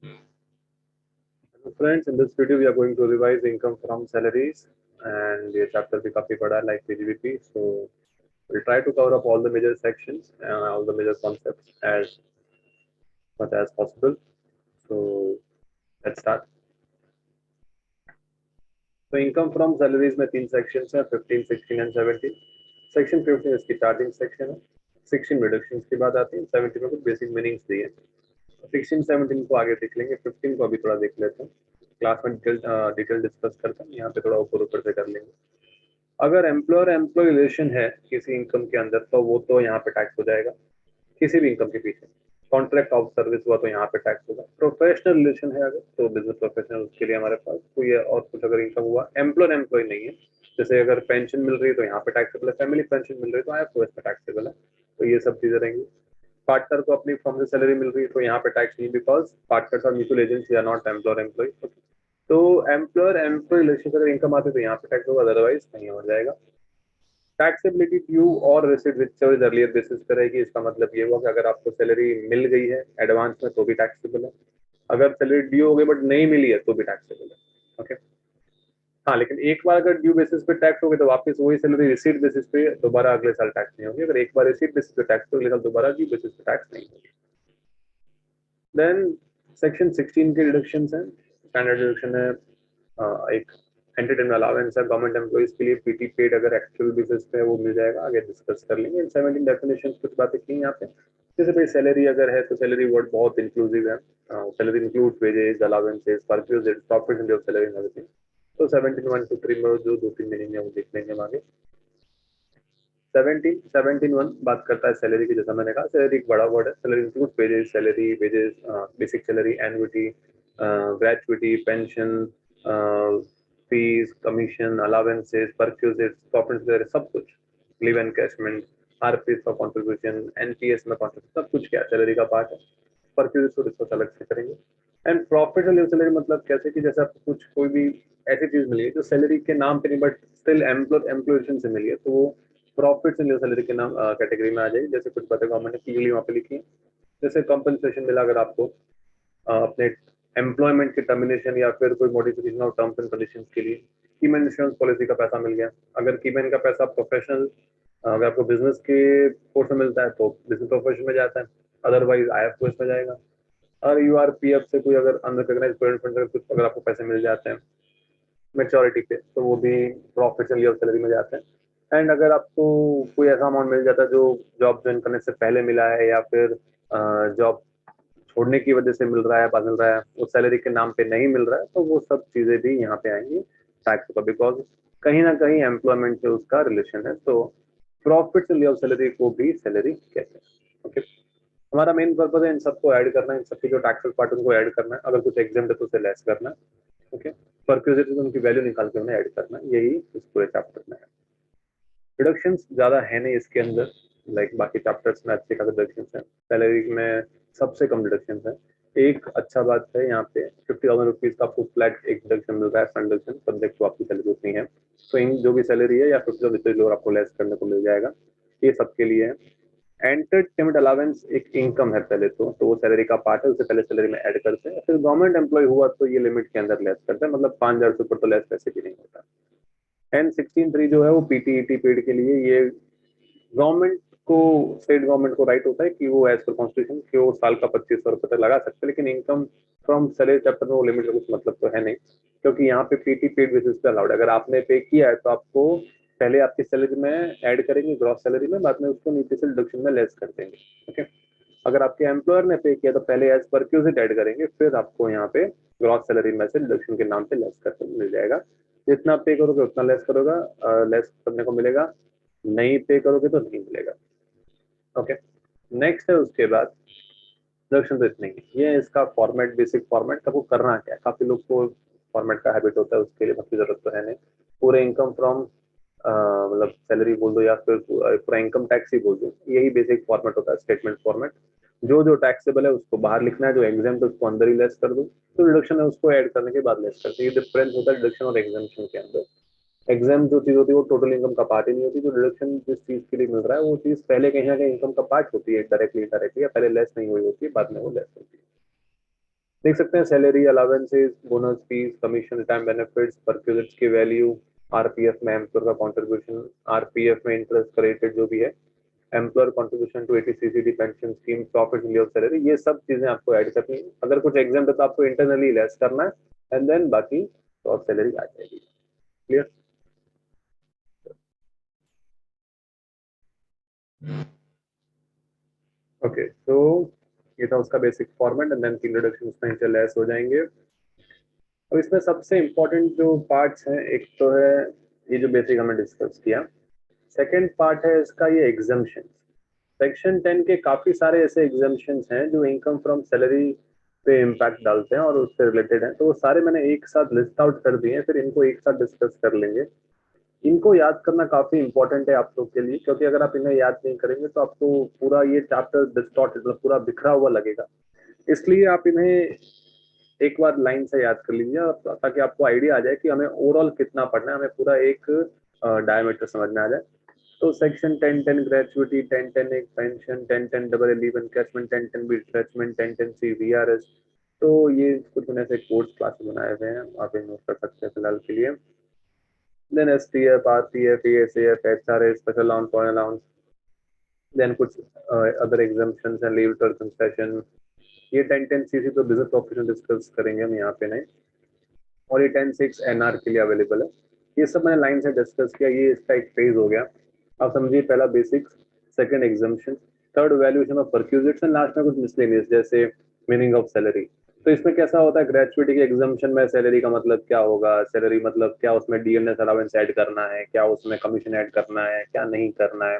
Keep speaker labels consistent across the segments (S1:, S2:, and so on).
S1: Hello friends, in this video we are going to revise income from salaries and ये chapter भी काफी बड़ा है like PGBP. So we'll try to cover up all the major sections and all the major concepts as much as possible. So let's start. तो income from salaries में 3 sections हैं 15, 16 and 17. Section 15 इसकी starting section है. 16 reductions की बात आती है. 17 में कुछ बेसिक मीनिंग्स दिए हैं. 16, 17 को आगे देख लेंगे. 15 को अभी थोड़ा देख लेते हैं. क्लास में डिटेल डिस्कस करते हैं. यहाँ पे थोड़ा ऊपर ऊपर से कर लेंगे. अगर एम्प्लॉयर एम्प्लॉय रिलेशन है किसी इनकम के अंदर तो वो तो यहाँ पे टैक्स हो जाएगा किसी भी इनकम के पीछे. कॉन्ट्रैक्ट ऑफ सर्विस हुआ तो यहाँ पे टैक्स होगा. प्रोफेशनल रिलेशन है अगर तो बिजनेस प्रोफेशनल उसके लिए हमारे पास कोई और कुछ अगर इनकम हुआ एम्प्लॉयर एम्प्लॉय नहीं है. जैसे अगर पेंशन मिल रही है तो यहाँ पे टैक्सेबल है. फैमिली पेंशन मिल रही है तो IFOS पे टैक्सेबल है. तो ये सब चीजें रहेंगी. पार्टनर को अपनी फर्म से सैलरी मिल रही है तो यहाँ पे टैक्स नहीं because partners are mutual agents या नॉट एम्प्लॉयर एम्प्लॉय. तो एम्प्लॉयर एम्प्लॉय रिलेशन अगर इनकम आती है तो यहाँ पे टैक्स होगा अदरवाइज नहीं हो जाएगा. टैक्सेबिलिटी ड्यू और receipt whichever is earlier basis पे रहेगी. इसका मतलब ये हुआ कि अगर आपको सैलरी मिल गई है एडवांस में तो भी टैक्सेबल है. अगर सैलरी ड्यू हो गई बट नहीं मिली है तो भी टैक्सेबल है. ओके. हाँ, लेकिन एक बार अगर ड्यू बेसिस पे टैक्स हो गई तो वापस वही सैलरी रिसीट बेसिस पे दोबारा अगले साल टैक्स नहीं होगी. अगर एक बार रिसीट बेसिस पे टैक्स हो अगले साल दोबारा ड्यू बेसिस पे टैक्स नहीं होगी. देन सेक्शन 16 के डिडक्शन है. स्टैंडर्ड डिडक्शन है. एक एंटरटेनमेंट अलाउंस है गवर्नमेंट एम्प्लॉइज के लिए. पीटी पेड अगर एक्चुअल बेसिस पे वो मिल जाएगा. आगे डिस्कस कर लेंगे. 17 डेफिनेशन कुछ बातें की यहाँ पे. जैसे भाई सैलरी अगर है तो सैलरी वर्ड बहुत इंक्लूसिव है. Salary include wages allowances perquisite profit in your salary and everything. तो 17 1 2 3 में जो 2-3 मीनिंग है वो देख लेंगे हम आगे. 17 बात करता है सैलरी की. जैसा मैंने कहा सैलरी एक बड़ा वर्ड है. Salary include wages salary wages basic salary annuity gratuity pension fees commission allowances perquisite profit वगैरह सब कुछ. लीव एनकैशमेंट आरपीएस का कॉन्ट्रीब्यूशन एनपीएस में कॉन्ट्रीब्यूशन सब कुछ क्या सैलरी का पार्ट है. परक्यूजेट तो डिस्कस अलग से करेंगे. एंड प्रॉफिट एंड सैलरी मतलब कैसे कि जैसे आपको कुछ कोई भी ऐसी चीज मिली है जो सैलरी के नाम पे नहीं बट स्टिल एम्प्लॉय से मिली है तो वो प्रॉफिट एंड सैलरी के नाम कैटेगरी में आ जाएगी. जैसे कुछ बातें गवर्नमेंट ने क्लियरली वहाँ पे लिखी है. जैसे कंपनसेशन मिला अगर आपको अपने एम्प्लॉयमेंट के टर्मिनेशन या फिर कोई modification of terms and conditions के लिए. कीमैन इंश्योरेंस पॉलिसी का पैसा मिल गया. अगर कीमैन का पैसा प्रोफेशनल अगर आपको बिजनेस के कोर्स में मिलता है तो बिजनेस प्रोफेशन में जाता है. अदरवाइज IFOS में जाएगा. और URPF से कोई अगर अनरिकॉग्नाइज्ड प्रोविडेंट फंड कुछ अगर आपको पैसे मिल जाते हैं मेच्योरिटी पे तो वो भी प्रॉफिट एंड सैलरी में जाते हैं. एंड अगर आपको कोई ऐसा अमाउंट मिल जाता है जो जॉब ज्वाइन करने से पहले मिला है या फिर जॉब छोड़ने की वजह से मिल रहा है बाद मिल रहा है उस सैलरी के नाम पे नहीं मिल रहा है तो वो सब चीजें भी यहाँ पे आएंगी टैक्स का. बिकॉज कहीं ना कहीं एम्प्लॉयमेंट से उसका रिलेशन है. तो प्रॉफिट एंड सैलरी को भी सैलरी कहते हैं. ओके. हमारा मेन पर्पज है इन सबको ऐड करना है. इन सबके जो टैक्सेस पार्ट उनको ऐड करना है. अगर कुछ एग्जाम है तो उसे लेस करना है. ओके. परक्यूजिट उनकी वैल्यू निकाल के उन्हें ऐड करना है. यही इस पूरे चैप्टर में है. डिडक्शंस ज्यादा है नहीं इसके अंदर. लाइक बाकी चैप्टर्स में अच्छे खासे डिडक्शंस हैं. सैलरी में सबसे कम डिडक्शंस हैं. एक अच्छा बात है यहाँ पे 50,000 रुपीज का आपको फ्लैट एक डिडक्शन मिल रहा है. फंड डिडक्शन सब्जेक्ट टू आपकी सैलरी उतनी है तो इन जो भी सैलरी है या 50,000 आपको लेस करने को मिल जाएगा. ये सबके लिए है. एंटरटेनमेंट अलावेंस एक इनकम है पहले तो वो सैलरी का पार्ट है. उससे पहले सैलरी में ऐड करते हैं. फिर गवर्नमेंट एम्प्लॉय हुआ तो ये लिमिट के अंदर लेस करते हैं. मतलब 5,000 से ऊपर तो लेस पैसे भी नहीं होता. एंड 16(3) जो है वो पीटीईटी पेड के लिए. ये गवर्नमेंट को स्टेट गवर्नमेंट को राइट होता है कि वो एज पर कॉन्स्टिट्यूशन कि वो साल का 2500 रुपये तक लगा सकते हैं. लेकिन इनकम फ्रॉम सैलरी चैप्टर में वो लिमिट का कुछ मतलब तो है नहीं क्योंकि यहाँ पे पीटी पेड बेसिस पे अलाउड है. अगर आपने पे किया है तो आपको पहले आपकी सैलरी में ऐड करेंगे ग्रॉस सैलरी में. बाद में उसको नीचे से डिडक्शन में लेस कर देंगे. ओके. अगर आपके एम्प्लॉयर ने पे किया तो पहले एज पर क्यूजिट ऐड करेंगे फिर आपको यहाँ पे ग्रॉस सैलरी में से डिडक्शन के नाम पे लेस करके मिल जाएगा. जितना पे करोगे उतना लेस करोगा लेस करने को मिलेगा. नहीं पे करोगे तो नहीं मिलेगा. ओके. नेक्स्ट है उसके बाद डिडक्शन तो इतनी ही. ये इसका फॉर्मेट बेसिक फॉर्मेट आपको करना क्या है. काफी लोग को फॉर्मेट का हैबिट होता है. उसके लिए आपकी जरूरत तो है नहीं. पूरे इनकम फ्रॉम मतलब सैलरी बोल दो या फिर पूरा इनकम टैक्स ही बोल दो. यही बेसिक फॉर्मेट होता है स्टेटमेंट फॉर्मेट. जो जो टैक्सेबल है उसको बाहर लिखना है. जो एग्जाम है उसको अंदर ही लेस कर दो. जो डिडक्शन है उसको ऐड करने के बाद लेस करते हैं. ये डिफरेंस होता है डिडक्शन और एग्जाम्पशन के अंदर. एग्जाम जो चीज होती है वो टोटल इनकम का पार्ट ही नहीं होती. जो डिडक्शन जिस चीज के लिए मिल रहा है वो चीज पहले कहीं ना कहीं इनकम का पार्ट होती है. डायरेक्टली या पहले लेस नहीं हुई होती है बाद में वो लेस होती है. देख सकते हैं salary, allowances, bonus, fees, commission, time benefits, perquisites की वैल्यू, आरपीएफ में एम्प्लॉयर का कंट्रीब्यूशन, आरपीएफ में इंटरेस्ट रेटेड जो भी है, employer contribution to eighty C C D pension scheme, profit of salary, ये सब चीजें आपको ऐड करनी है। अगर कुछ एग्जाम है तो आपको इंटरनली लेस करना है एंड देन बाकी ऑफ सैलरी आ जाएगी। क्लियर? ओके, तो ये था उसका basic format and then introduction उसमें नीचे लेस हो जाएंगे। अब इसमें सबसे इंपॉर्टेंट जो पार्ट्स हैं, एक तो है ये जो बेसिक हमने डिस्कस किया। सेकेंड पार्ट है इसका ये एग्जाम्शन। सेक्शन 10 के काफी सारे ऐसे एग्जाम्शन हैं जो इनकम फ्रॉम सैलरी पे इम्पैक्ट डालते हैं और उससे रिलेटेड हैं, तो वो सारे मैंने एक साथ लिस्ट आउट कर दिए हैं, फिर इनको एक साथ डिस्कस कर लेंगे। इनको याद करना काफी इंपॉर्टेंट है आप लोग के लिए, क्योंकि अगर आप इन्हें याद नहीं करेंगे तो आपको पूरा ये चैप्टर डिस्टॉर्टेड, मतलब पूरा बिखरा हुआ लगेगा। इसलिए आप इन्हें एक बार लाइन से याद कर लीजिए ताकि आपको आइडिया आ जाए कि हमें ओवरऑल कितना पढ़ना है, हमें पूरा एक डायमीटर समझ में आ जाए। तो सेक्शन 1010 ग्रेचुइटी, 1010 एक pension, 1010 double A leave encashment, 1010 B retrenchment, 1010 C VRS. तो ये कुछ मैंने से कोर्स क्लास बनाए हुए हैं, आप नोट कर सकते हैं फिलहाल के लिए। Then STF, RPF, ASF, HRA, special on foreign allowance, then कुछ अदर एग्जाम्पशंस हैं, लीव टर्म कंसेशन। ये 1010 सीसी तो बिजनेस प्रोफेशन डिस्कस करेंगे हम यहाँ पे नहीं। और ये 10-6 एनआर के लिए अवेलेबल है। ये सब मैंने लाइन से डिस्कस किया, ये इसका एक फेज हो गया। आप समझिए पहला basics, second exemption, third valuation of perquisites and last में कुछ मिसलेनियस जैसे मीनिंग ऑफ सैलरी। तो इसमें कैसा होता है, ग्रेचुइटी के एग्जाम्पशन में सैलरी का मतलब क्या होगा, सैलरी मतलब क्या, उसमें डीएनएस अलाउंस ऐड करना है क्या, उसमें कमीशन ऐड करना है क्या, नहीं करना है,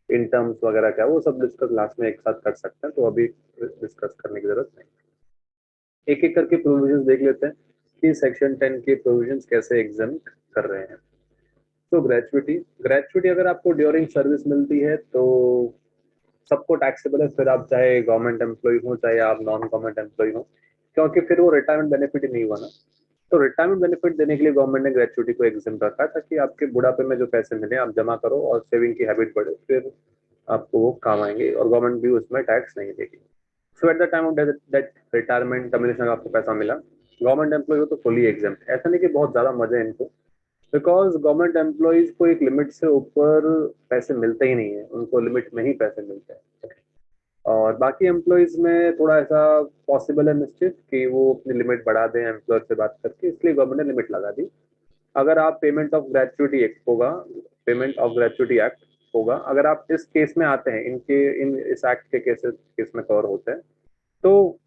S1: इन टर्म्स वगैरह क्या, वो सब डिस्कस लास्ट में एक साथ कर सकते हैं, तो अभी डिस्कस करने की जरूरत नहीं। एक एक करके प्रोविजंस देख लेते हैं कि सेक्शन 10 के प्रोविजंस कैसे एग्जाम कर रहे हैं। तो ग्रेचुइटी, ग्रेचुइटी अगर आपको ड्यूरिंग सर्विस मिलती है तो सबको टैक्सेबल है, फिर आप चाहे गवर्नमेंट एम्प्लॉय हो चाहे आप नॉन गवर्नमेंट एम्प्लॉय हो, क्योंकि फिर वो रिटायरमेंट बेनिफिट ही नहीं हुआ ना। तो रिटायरमेंट बेनिफिट देने के लिए गवर्नमेंट ने ग्रेचुइटी को एग्जाम रखा है ताकि आपके बुढ़ापे में जो पैसे मिले आप जमा करो और सेविंग की हैबिट बढ़े, फिर आपको वो काम आएंगे और गवर्नमेंट भी उसमें टैक्स नहीं देगी। So at the time of that retirement termination अगर आपको पैसा मिला, गवर्नमेंट एम्प्लॉय हो तो फुली एग्जाम। ऐसा नहीं कि बहुत ज्यादा मजा है इनको, बिकॉज गवर्नमेंट एम्प्लॉयज को एक लिमिट से ऊपर पैसे मिलते ही नहीं है, उनको लिमिट में ही पैसे मिलते हैं। और बाकी एम्प्लॉयज में थोड़ा ऐसा पॉसिबल है निश्चित कि वो अपनी लिमिट बढ़ा दें एम्प्लॉयर से बात करके, इसलिए गवर्नमेंट ने लिमिट लगा दी। अगर आप पेमेंट ऑफ ग्रेचुइटी एक्ट होगा, पेमेंट ऑफ ग्रेचुइटी एक्ट होगा, अगर आप इस केस में आते हैं, इनके इन इस एक्ट के केस में कवर होते हैं, तो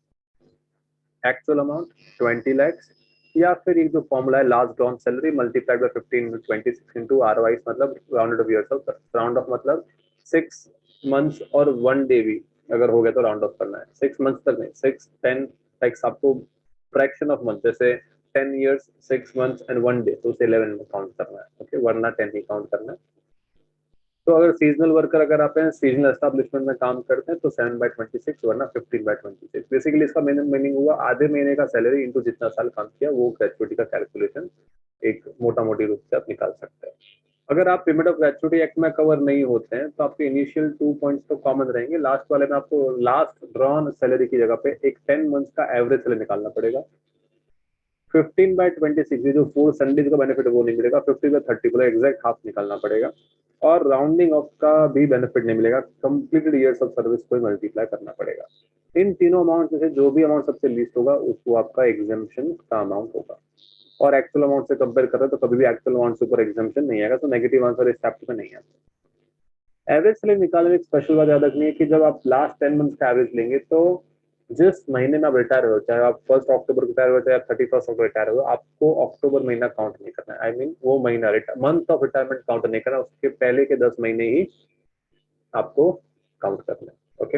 S1: एक्चुअल अमाउंट 20 lakhs, या फिर एक जो फॉर्मूला है last gross salary multiplied by 15 into 26 into ROI, मतलब rounded off years, of round of मतलब 6 months और 1 day भी अगर हो गया तो राउंड ऑफ करना है, 6 months तक नहीं, 6, 10, लाइक आपको फ्रैक्शन ऑफ मंथ, जैसे 10 years 6 months and 1 day, तो उसे 11 में काउंट करना है, ओके, वरना 10 ही काउंट करना है। तो अगर सीजनल वर्कर अगर आप सीजनल एस्टेब्लिशमेंट में काम करते हैं तो 7/26 वरना 15/26। बेसिकली इसका मीनिंग हुआ आधे महीने का सैलरी इंटू जितना साल काम किया, वो ग्रेचुइटी का कैलकुलेशन एक मोटा मोटी रूप से आप निकाल सकते हैं। अगर आप पेमेंट ऑफ ग्रेचुइटी एक्ट में कवर नहीं होते हैं तो आपके इनिशियल 2 पॉइंट्स तो कॉमन रहेंगे, लास्ट वाले में आपको लास्ट ड्रॉन सैलरी की जगह पे एक 10 months का एवरेज सैलरी निकालना पड़ेगा। 15/26 जो 4 संडेज का बेनिफिट वो नहीं मिलेगा, 50/30 को एग्जैक्ट हाफ निकालना पड़ेगा, और राउंडिंग ऑफ का भी बेनिफिट नहीं मिलेगा, कंप्लीटेड ईयर्स ऑफ सर्विस को मल्टीप्लाई करना पड़ेगा। इन तीनों अमाउंट में से जो भी अमाउंट सबसे लीस्ट होगा उसको आपका एग्जाम्पशन का अमाउंट होगा। और एक्चुअल अमाउंट से कंपेयर कर रहे हैं तो कभी भी एक्चुअल अमाउंट से ऊपर एग्जाम्पशन नहीं आएगा, तो नेगेटिव आंसर इस चैप्टर में नहीं आता। एवरेज सैलरी निकालने में एक स्पेशल बात याद रखनी है कि जब आप लास्ट 10 months का एवरेज लेंगे तो जिस महीने में आप रिटायर हो, चाहे आप 1 अक्टूबर रिटायर हो चाहे आप 31 अक्टूबर रिटायर हो, आपको अक्टूबर महीना काउंट नहीं करना है। आई मीन वो महीना मंथ ऑफ रिटायरमेंट काउंट नहीं करना, उसके पहले के 10 महीने ही आपको काउंट करना है। ओके,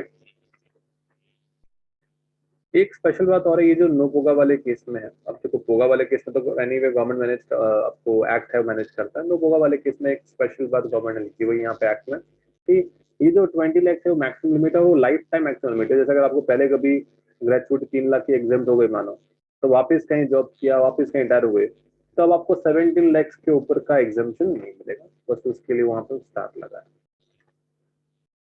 S1: एक स्पेशल बात और है, ये जो नो पोगा वाले केस में है, अब देखो पोगा वाले केस में तो एनी वे गवर्नमेंट मैनेज, आपको एक्ट है मैनेज करता है, नो पोगा वाले केस में एक स्पेशल बात गवर्नमेंट ने लिखी हुई यहाँ पे एक्ट में कि ये जो 20 lakhs है वो मैक्सिमम लिमिट है, वो लाइफ टाइम मैक्सिमम लिमिट है। जैसे अगर आपको पहले कभी ग्रेचुइटी 3 लाख की एग्जाम हो गई मानो, तो वापस कहीं जॉब किया, वापस कहीं रिटायर हुए, तो अब आपको 17 lakhs के ऊपर का एग्जामेशन नहीं मिलेगा, बस उसके लिए वहां पर स्टार लगा है।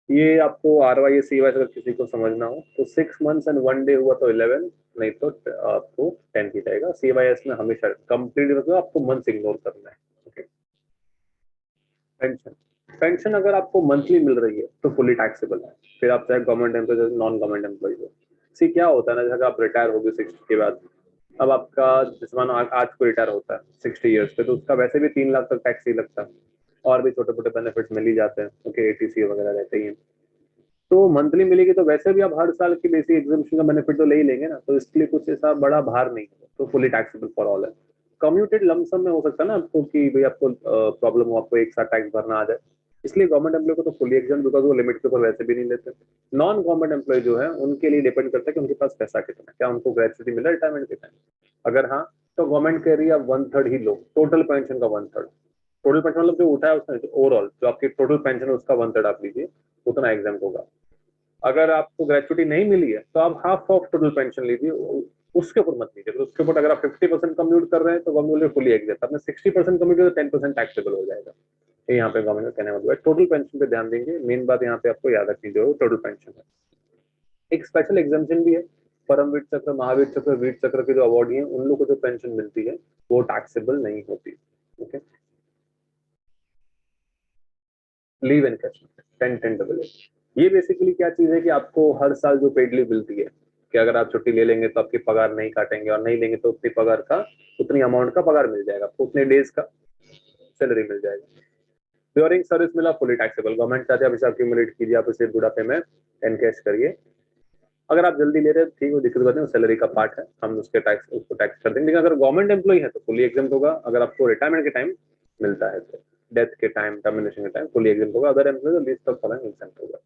S1: ये आपको RY CY अगर किसी को समझना हो तो 6 months and 1 day हुआ तो 11, नहीं तो आपको 10 की जाएगा। CYS में हमेशा कंप्लीट मतलब आपको मंथ्स इग्नोर करना है। ओके। पेंशन, पेंशन अगर आपको मंथली मिल रही है तो फुली टैक्सेबल है, फिर आप चाहे government employee non government employee हो। सी क्या होता है ना, जैसे आप रिटायर हो गए 60 के बाद, अब आपका जिस मानो आज को रिटायर होता है 60 ईयर्स पे, तो उसका वैसे भी 3 लाख तक टैक्स ही लगता है, और भी छोटे छोटे बेनिफिट्स मिल ही जाते हैं। ओके, ATC वगैरह रहते ही हैं। तो मंथली मिलेगी तो वैसे भी आप हर साल की बेसिक एग्जामेशन का बेनिफिट तो ले ही लेंगे ना, तो इसके लिए कुछ ऐसा बड़ा भार नहीं है, तो फुली टैक्सेबल फॉर ऑल है। कम्यूटेड लमसम में हो सकता है ना आपको कि भाई आपको प्रॉब्लम हो, आपको एक साथ टैक्स भरना आ जाए, इसलिए गवर्नमेंट एम्प्लॉय को तो फुली एग्जाम, बिकॉज वो लिमिट के ऊपर वैसे भी नहीं लेते। नॉन गवर्नमेंट एम्प्लॉय जो है उनके लिए डिपेंड करता है कि उनके पास पैसा कितना है, क्या उनको ग्रेचुटी मिला रिटायरमेंट के टाइम, अगर हाँ तो गवर्नमेंट कह रही है 1/3 ही लो, टोटल पेंशन का 1/3। टोटल पेंशन मतलब जो उठा है उसने, ओवरऑल जो आपकी टोटल पेंशन है उसका 1/3 आप लीजिए, उतना एग्जाम होगा। अगर आपको ग्रेचुटी नहीं मिली है तो आप हाफ ऑफ टोटल पेंशन लीजिए, उसके ऊपर मत लीजिए। तो उसके ऊपर अगर आप 50% कम्यूट कर रहे हैं तो गवर्नमेंट फुली एग्जेप्ट, आपने 60% कम्यूट किया तो 10% टैक्सेबल हो जाएगा। ये यहाँ पे गवर्नमेंट कहने मतलब है। टोटल पेंशन पे ध्यान देंगे, मेन बात यहाँ पे आपको याद रखनी जो टोटल पेंशन है। एक स्पेशल एग्जामेशन भी है, परमवीर चक्र, महावीर चक्र, वीर चक्र के जो अवार्ड है उन लोगों को जो पेंशन मिलती है वो टैक्सेबल नहीं होती। ओके। लीव एनकैशमेंट 10-10 ये बेसिकली क्या चीज है कि आपको हर साल जो पेड लीव मिलती है, कि अगर आप छुट्टी ले लेंगे तो आपकी पगार नहीं काटेंगे, और नहीं लेंगे तो उतनी पगार का, उतनी अमाउंट का पगार मिल जाएगा आपको, उतने डेज का सैलरी मिल जाएगा। ड्यूरिंग सर्विस मिला फुली टैक्सेबल, गवर्नमेंट चाहते हैं आप इसे एक्यूमुलेट कीजिए, आप इसे बुढ़ापे में एनकैश करिए। अगर आप जल्दी ले रहे हैं ठीक है, दिक्कत बात नहीं, सैलरी का पार्ट है, हम उसके टैक्स उसको टैक्स कर देंगे। लेकिन अगर गवर्नमेंट एम्प्लॉय है तो फुली एग्जाम होगा, अगर आपको रिटायरमेंट के टाइम मिलता है तो, डेथ के टाइम, टर्मिनेशन के टाइम फुली एग्जाम होगा। अदर एम्प्लॉय तो लीस्ट ऑफ फॉलोइंग एग्जाम होगा।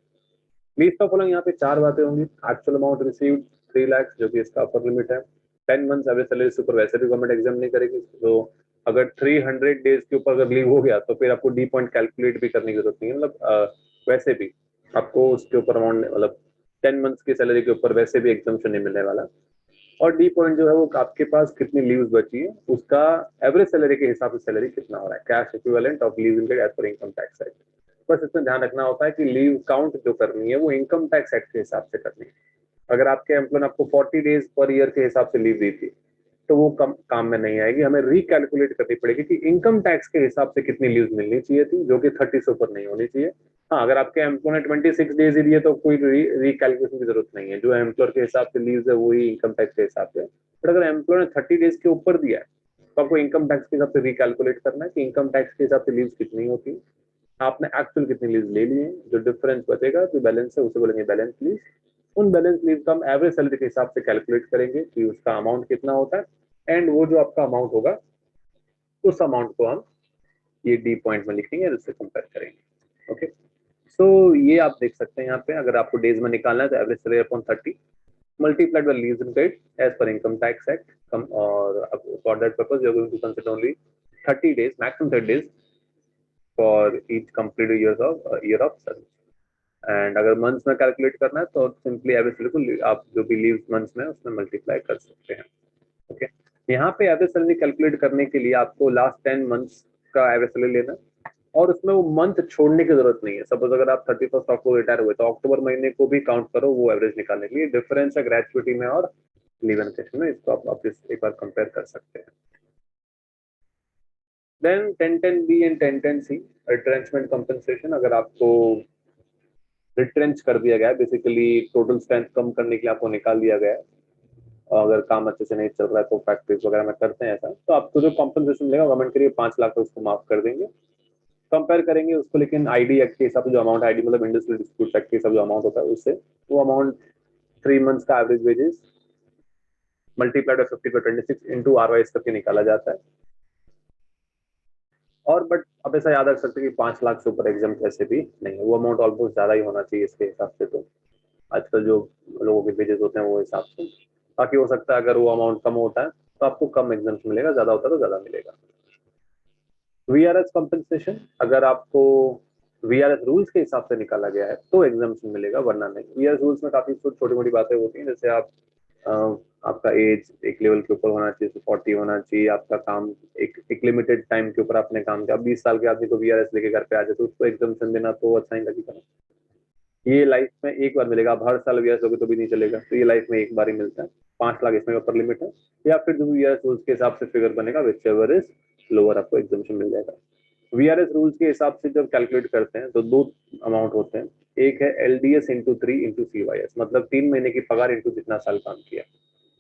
S1: लीस्ट ऑफ फॉलोइंग यहाँ पे 4 बातें होंगी। एक्चुअल अमाउंट रिसीव्ड 3 लाख, जो कि इसका अपर लिमिट है। 10 मंथ्स एवरेज सैलरी से ऊपर वैसे भी गवर्नमेंट एग्जाम नहीं करेगी, तो अगर 300 डेज के ऊपर अगर लीव हो गया तो फिर आपको डी पॉइंट कैलकुलेट भी करने की जरूरत नहीं है, मतलब वैसे भी आपको उसके ऊपर अमाउंट मतलब 10 मंथ्स की सैलरी के ऊपर वैसे भी एग्जामेशन नहीं मिलने वाला। और डी पॉइंट जो है वो आपके पास कितनी लीव्स बची है उसका एवरेज सैलरी के हिसाब से सैलरी कितना हो रहा है, cash equivalent of leave income as per income tax act. बस इसमें ध्यान रखना होता है कि लीव काउंट जो करनी है वो इनकम टैक्स एक्ट के हिसाब से करनी है। अगर आपके एम्प्लॉय ने आपको 40 डेज पर ईयर के हिसाब से लीव दी थी तो वो कम काम में नहीं आएगी, हमें रिकैलकुलेट करनी पड़ेगी कि इनकम टैक्स के हिसाब से कितनी लीव मिलनी चाहिए थी, जो कि 30 से ऊपर नहीं होनी चाहिए। हाँ, अगर आपके एम्प्लॉय ने 26 डेज ही दिए तो कोई रिकैलकुलेशन की जरूरत नहीं है, जो एम्प्लॉयर के हिसाब से लीव है वही इनकम टैक्स के हिसाब से। बट अगर एम्प्लॉय ने 30 डेज के ऊपर दिया है तो आपको इनकम टैक्स के हिसाब से रिकैलकुलेट करना है कि इनकम टैक्स के हिसाब से लीव कितनी होती है, आपने एक्चुअल कितनी लीव ले ली है, जो डिफरेंस बचेगा जो बैलेंस है उसे बोलेंगे बैलेंस लीव। उन बैलेंस लीव का हम एवरेज सैलरी के हिसाब से कैलकुलेट करेंगे कि उसका अमाउंट कितना होता है, एंड वो जो आपका अमाउंट होगा उस अमाउंट को हम ये डी पॉइंट में लिखेंगे और उससे कंपेयर करेंगे। ओके। सो ये आप देख सकते हैं यहाँ पे, अगर आपको डेज में निकालना है तो average salary upon 30 multiplied by leaves and paid as per income tax act, come or for that purpose you are going to consider only 30 days, maximum 30 days for each completed year of service। And अगर months में calculate करना है तो simply average salary को आप जो भी leave months में उसमें मल्टीप्लाई कर सकते हैं। ओके। यहाँ पे एवरेज सैलरी कैलकुलेट करने के लिए आपको लास्ट 10 मंथ्स का एवरेज सैलरी लेना है, और उसमें वो मंथ छोड़ने की जरूरत नहीं है। सपोज अगर आप 31 अक्टूबर रिटायर हुए तो अक्टूबर महीने को भी काउंट करो वो एवरेज निकालने के लिए। डिफरेंस है ग्रेचुइटी में और लीव एनकेशन में, इसको आप वापस एक बार कंपेयर कर सकते हैं। Then 1010 B and 1010 C, retrenchment compensation. अगर आपको रिट्रेंच कर दिया गया है, बेसिकली टोटल स्ट्रेंथ कम करने के लिए आपको निकाल दिया गया है, और अगर काम अच्छे से नहीं चल रहा है तो फैक्ट्रीज वगैरह में करते हैं ऐसा, तो आपको जो कॉम्पनसेशन मिलेगा गवर्नमेंट के लिए 5 लाख का उसको माफ कर देंगे। कंपेयर करेंगे उसको, लेकिन आईडी एक्ट के हिसाब से जो अमाउंट, आईडी मतलब इंडस्ट्रियल डिस्प्यूट एक्ट के हिसाब जो अमाउंट होता है उससे, वो अमाउंट 3 मंथ्स का average wages multiplied by 50/26 into RYS करके निकाला जाता है। और बट अब ऐसा याद रख सकते हैं कि 5 लाख से ऊपर एग्जाम कैसे भी नहीं है, वो अमाउंट ऑलमोस्ट ज्यादा ही होना चाहिए इसके हिसाब से। तो आजकल जो लोगों के वेजेस होते हैं वो हिसाब से, बाकी हो सकता है अगर वो अमाउंट कम होता है तो आपको कम एग्जाम मिलेगा, ज्यादा होता है तो ज्यादा मिलेगा। VRS कंपनसेशन, अगर आपको VRS रूल्स के हिसाब से निकाला गया है तो एग्जामेशन मिलेगा, वरना नहीं। VRS रूल्स में काफी छोटी मोटी बातें होती हैं, जैसे आप अ, आपका एज एक लेवल के ऊपर होना चाहिए, 40 होना चाहिए, आपका काम एक लिमिटेड टाइम के ऊपर आपने काम किया। 20 साल के आदमी को VRS लेके घर पे आ जाए तो उसको एग्जामेशन देना तो अच्छा नहीं लगेगा। ये लाइफ में एक बार मिलेगा, आप हर साल वीआरएस होगे तो भी नहीं चलेगा, तो ये लाइफ में एक बार ही मिलता है। 5 लाख इसमें ऊपर लिमिट है, या फिर जो वीआरएस रूल्स के हिसाब से फिगर बनेगा विच एवर इज लोअर, आपको एग्जाम्पशन मिल जाएगा। वीआरएस रूल्स के हिसाब से जब कैलकुलेट करते हैं तो दो अमाउंट होते हैं। एक है एलडीएस इंटू 3 इंटू सीवाईएस, मतलब 3 महीने की पगार इंटू जितना साल काम किया।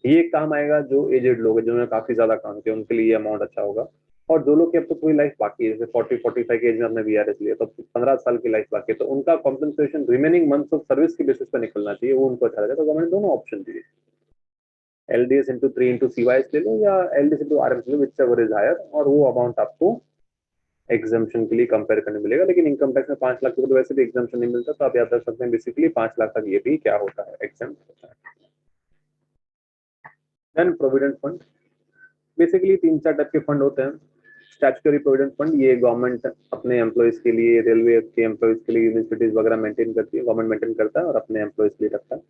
S1: ये काम आएगा जो एजेड लोग हैं, जिन्होंने काफी ज्यादा काम किया, उनके लिए ये अमाउंट अच्छा होगा। और जो लोग की अब तो पूरी लाइफ बाकी है, जैसे 40-45 की एज में अपने वीआरएस लिया, तो 15 साल की लाइफ बाकी है, तो उनका compensation remaining months of service की बेसिस पर निकलना चाहिए, वो उनको अच्छा लगेगा। तो गवर्नमेंट दोनों ऑप्शन दिए, एलडीएस इंटू 3 इंटू सीवाईएस ले लो या एलडीएस इंटू आरएम ले लो, विच एवर इज हायर, और वो अमाउंट आपको एग्जाम्पशन के लिए कंपेयर करने मिलेगा। लेकिन इनकम टैक्स में 5 लाख के तो वैसे भी एग्जाम्पशन नहीं मिलता, तो आप याद रख सकते हैं बेसिकली 5 लाख तक ये भी क्या होता है, एग्जाम होता है। Then provident fund, basically 3-4 type के फंड होते हैं। स्टैट्यूटरी प्रोविडेंट फंड, ये गवर्नमेंट अपने एम्प्लॉयज के लिए, रेलवे के एम्प्लॉयज के लिए, यूनिवर्सिटीज वगैरह मेंटेन करती है, गवर्नमेंट मेंटेन करता है और अपने एम्प्लॉयज के लिए रखता है।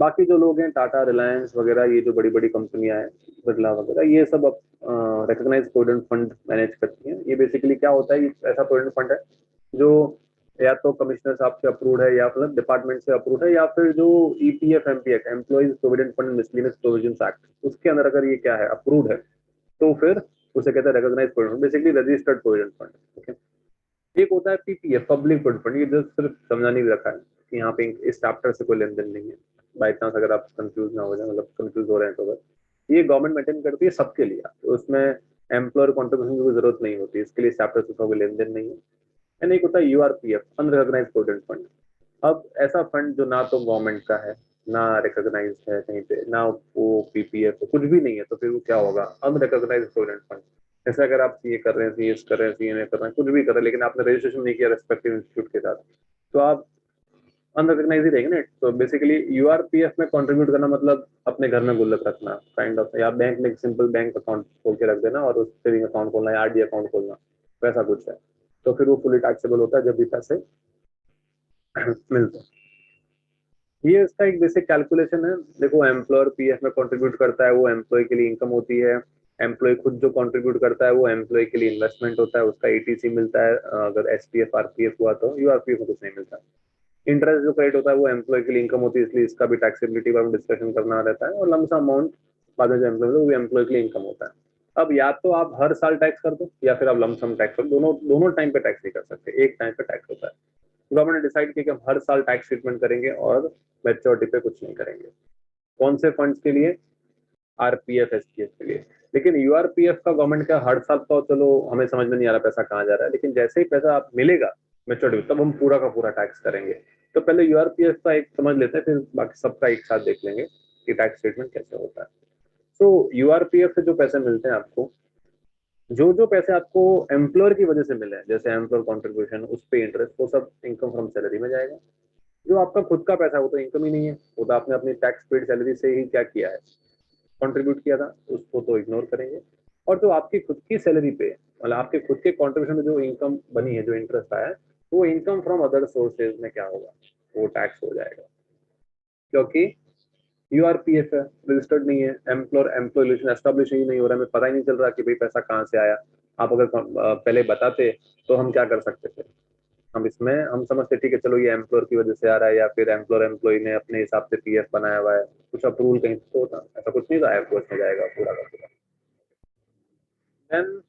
S1: बाकी जो लोग हैं टाटा, रिलायंस वगैरह, ये जो बड़ी बड़ी कंपनियां हैं, बिरला वगैरह, ये सब रिकॉग्नाइज प्रोविडेंट फंड मैनेज करती हैं। ये बेसिकली क्या होता है, ये ऐसा प्रोविडेंट फंड है जो या तो कमिश्नर साहब से अप्रूव्ड है, या फिर डिपार्टमेंट से अप्रूव्ड है, या फिर जो EPF MPF employees provident fund miscellaneous provisions act, उसके अंदर अगर ये क्या है, अप्रूव्ड है, तो फिर उसे कहते हैं recognise provident, basically registered provident fund. एक होता है पीपीएफ, पब्लिक प्रोविडेंट फंड, ये जस्ट सिर्फ समझाने के रखा है कि यहाँ पे इस चैप्टर से कोई लेन देन नहीं है। बाई चांस अगर आप कंफ्यूज ना हो जाए, मतलब कंफ्यूज हो रहे हैं तो अगर, ये गवर्नमेंट मेंटेन करती है सबके लिए, तो उसमें एम्प्लॉयर कॉन्ट्रीब्यूशन की कोई जरूरत नहीं होती, इसके लिए चैप्टर से कोई लेन देन नहीं है। एंड एक होता है यूआरपीएफ, अनरिकॉग्नाइज प्रोविडेंट फंड। अब ऐसा फंड जो ना तो गवर्नमेंट का है, ना रिकॉग्नाइज है कहीं पे, ना वो पीपीएफ कुछ भी नहीं है, तो फिर वो क्या होगा, अनरिकॉग्नाइज प्रोविडेंट फंड। जैसे अगर आप सीए कर रहे हैं, सीएस कर रहे हैं, सीएमए कर रहे हैं, कुछ भी कर रहे हैं, लेकिन आपने रजिस्ट्रेशन नहीं किया रेस्पेक्टिव इंस्टीट्यूट के साथ, तो आप अनरिकॉग्नाइज ही रहेंगे ना। तो बेसिकली यूआरपीएफ में कंट्रीब्यूट करना मतलब अपने घर में गुल्लक रखना काइंड ऑफ, या बैंक में एक सिंपल बैंक अकाउंट खोल के रख देना और उस सेविंग अकाउंट खोलना या आरडी अकाउंट खोलना, वैसा कुछ है। तो फिर वो फुली टैक्सेबल होता है जब भी पैसे मिलते हैं। ये इसका एक बेसिक कैलकुलेशन है। देखो, एम्प्लॉयर पीएफ में कंट्रीब्यूट करता है, वो एम्प्लॉय के लिए इनकम होती है। एम्प्लॉय खुद जो कंट्रीब्यूट करता है वो एम्प्लॉय के लिए इन्वेस्टमेंट होता है, उसका एटीसी मिलता है। अगर एसपीएफ आरपीएफ हुआ तो, यूआरपीएफ में कुछ नहीं मिलता। इंटरेस्ट जो क्रेडिट होता है वो एम्प्लॉय के लिए इनकम होती है, इसलिए इसका भी टैक्सेबिलिटी पर डिस्कशन करना रहता है। और लमसम अमाउंट बाद में जो एम्प्लॉय वो एम्प्लॉय के लिए इनकम होता है। अब या तो आप हर साल टैक्स कर दो, या फिर आप लमसम टैक्स कर दो, दोनों दोनों टाइम पे टैक्स नहीं कर सकते, एक टाइम पे टैक्स होता है। गवर्नमेंट ने डिसाइड किया कि हम हर साल टैक्स ट्रीटमेंट करेंगे और मेच्योरिटी पे कुछ नहीं करेंगे। कौन से फंड्स के लिए? आरपीएफ, एसपीएफ के लिए। लेकिन यूआरपीएफ का गवर्नमेंट का हर साल तो चलो हमें समझ में नहीं आ रहा पैसा कहाँ जा रहा है, लेकिन जैसे ही पैसा आप मिलेगा मेच्योरिटी, तब हम पूरा का पूरा टैक्स करेंगे। तो पहले यूआरपीएफ का एक समझ लेते हैं, फिर बाकी सबका एक साथ देख लेंगे कि टैक्स स्टेटमेंट कैसे होता है। सो यूआरपीएफ से जो पैसे मिलते हैं आपको, जो जो पैसे आपको एम्प्लॉयर की वजह से मिले हैं, जैसे एम्प्लॉयर कॉन्ट्रीब्यूशन, उस पे इंटरेस्ट, वो सब इनकम फ्रॉम सैलरी में जाएगा। जो आपका खुद का पैसा है वो तो इनकम ही नहीं है, वो तो आपने अपनी टैक्स पेड सैलरी से ही क्या किया है, कंट्रीब्यूट किया था, उसको तो इग्नोर करेंगे। और जो आपकी खुद की सैलरी पे, मतलब आपके खुद के कंट्रीब्यूशन में जो इनकम बनी है, जो इंटरेस्ट आया है, वो इनकम फ्रॉम अदर सोर्सेज में क्या होगा, वो टैक्स हो जाएगा। क्योंकि यूआरपीएफ है, रजिस्टर्ड नहीं है, एम्प्लॉयर एम्प्लॉय रिलेशन एस्टेब्लिश ही नहीं हो रहा है, हमें पता ही नहीं चल रहा कि भाई पैसा कहाँ से आया। आप अगर पहले बताते तो हम क्या कर सकते थे, हम इसमें हम समझते ठीक है, चलो ये एम्प्लॉयर की वजह से आ रहा है, या फिर एम्प्लॉयर एम्प्लॉय ने अपने हिसाब से पीएफ बनाया हुआ है, कुछ अप्रूवल कहीं तो होता, ऐसा कुछ नहीं था, एप्रोच में जाएगा पूरा का पूरा। Then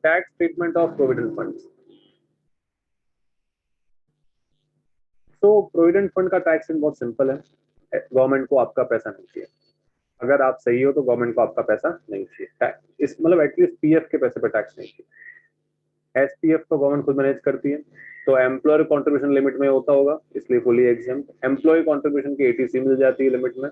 S1: tax treatment of provident funds. तो प्रोविडेंट फंड का टैक्स बहुत सिंपल है। गवर्नमेंट को आपका पैसा नहीं चाहिए, अगर आप सही हो तो गवर्नमेंट को आपका पैसा नहीं चाहिए, इस मतलब एटलीस्ट पीएफ के पैसे पर टैक्स नहीं चाहिए। एसपीएफ तो गवर्नमेंट खुद मैनेज करती है, तो एम्प्लॉयर कंट्रीब्यूशन लिमिट में होता होगा, इसलिए फुली एग्जाम्प्ट। एम्प्लॉय कंट्रीब्यूशन की एटीसी मिल जाती है लिमिट में।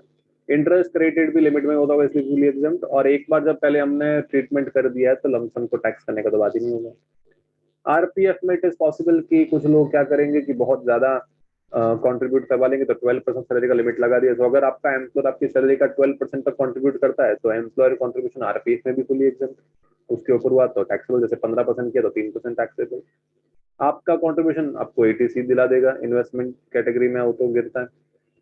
S1: इंटरेस्ट क्रेडिट भी लिमिट में होता होगा, इसलिए फुली एग्जाम्प्ट। और एक बार जब पहले हमने ट्रीटमेंट कर दिया है तो लमसम को टैक्स करने का तो बात ही नहीं होगा। आरपीएफ में इट इज पॉसिबल कि कुछ लोग क्या करेंगे कि बहुत ज्यादा कंट्रीब्यूट करवा लेंगे, तो 12% सैलरी का लिमिट लगा दिया। तो अगर आपका एम्प्लॉयर आपकी सैलरी का 12% तक कंट्रीब्यूट करता है, तो एम्प्लॉयर कंट्रीब्यूशन आरपीएफ में भी फुली एग्जाम्प्ट। उसके ऊपर हुआ तो टैक्सेबल, जैसे 15% किया तो 3% टैक्सेबल। आपका कंट्रीब्यूशन आपको एटीसी दिला देगा, इन्वेस्टमेंट कैटेगरी में वो तो गिरता है।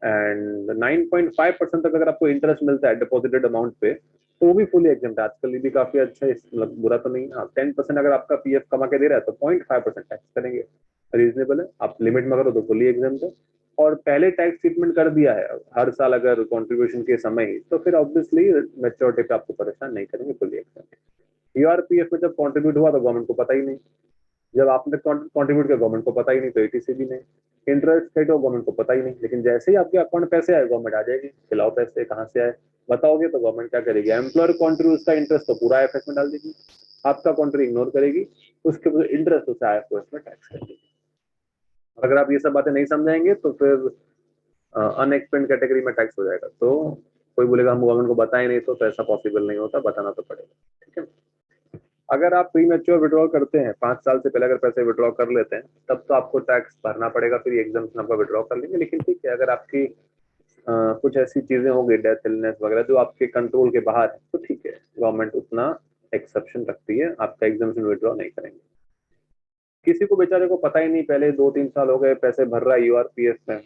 S1: एंड 9.5% तक अगर आपको इंटरेस्ट मिलता है डिपॉजिटेड अमाउंट पे, तो वो भी फुली एग्जाम्प्ट है। आजकल ये भी काफी अच्छा है, मतलब बुरा तो नहीं। हाँ, 10% अगर आपका पीएफ कमा के दे रहा है तो 0.5% टैक्स करेंगे। रीजनेबल है, आप लिमिट में करो तो फुली एग्जाम्प्ट है, और पहले टैक्स ट्रीटमेंट कर दिया है हर साल अगर कंट्रीब्यूशन के समय ही, तो फिर ऑब्वियसली मेच्योरिटी पे आपको परेशान नहीं करेंगे, फुली एग्जाम्प्ट। यूआरपीएफ में जब कंट्रीब्यूट हुआ तो गवर्नमेंट को पता ही नहीं, जब आपने कंट्रीब्यूट किया गवर्नमेंट को पता ही नहीं, तो एटीसी भी नहीं, इंटरेस्ट है तो गवर्नमेंट को पता ही नहीं, लेकिन जैसे ही आपके अकाउंट पैसे आए गवर्नमेंट आ जाएगी, खिलाओ पैसे कहाँ से आए बताओगे तो गवर्नमेंट क्या करेगी, एम्प्लॉयर कंट्रीब्यूट का इंटरेस्ट तो पूरा एफएस में डाल देगी, आपका कंट्री इग्नोर करेगी, उसके बाद इंटरेस्ट उसे आईएफएस में टैक्स करेगी। अगर आप ये सब बातें नहीं समझाएंगे तो फिर अनएक्सपेंड कैटेगरी में टैक्स हो जाएगा, तो कोई बोलेगा हम गवर्नमेंट को बताएं नहीं, तो ऐसा पॉसिबल नहीं होता, बताना तो पड़ेगा। ठीक है, अगर आप प्री मैच्योर विड्रॉल करते हैं 5 साल से पहले, अगर पैसे विड्रॉ कर लेते हैं तब तो आपको टैक्स भरना पड़ेगा, फिर एग्जाम्पशन आपका विड्रॉ कर लेंगे। लेकिन ठीक है, अगर आपकी कुछ ऐसी चीजें हो गई, डेथ इलनेस वगैरह जो आपके कंट्रोल के बाहर है, तो ठीक है, गवर्नमेंट उतना एक्सेप्शन रखती है, आपका एग्जाम्पशन विड्रॉ नहीं करेंगे। किसी को बेचारे को पता ही नहीं, पहले 2-3 साल हो गए पैसे भर रहा है यूआरपीएफ में,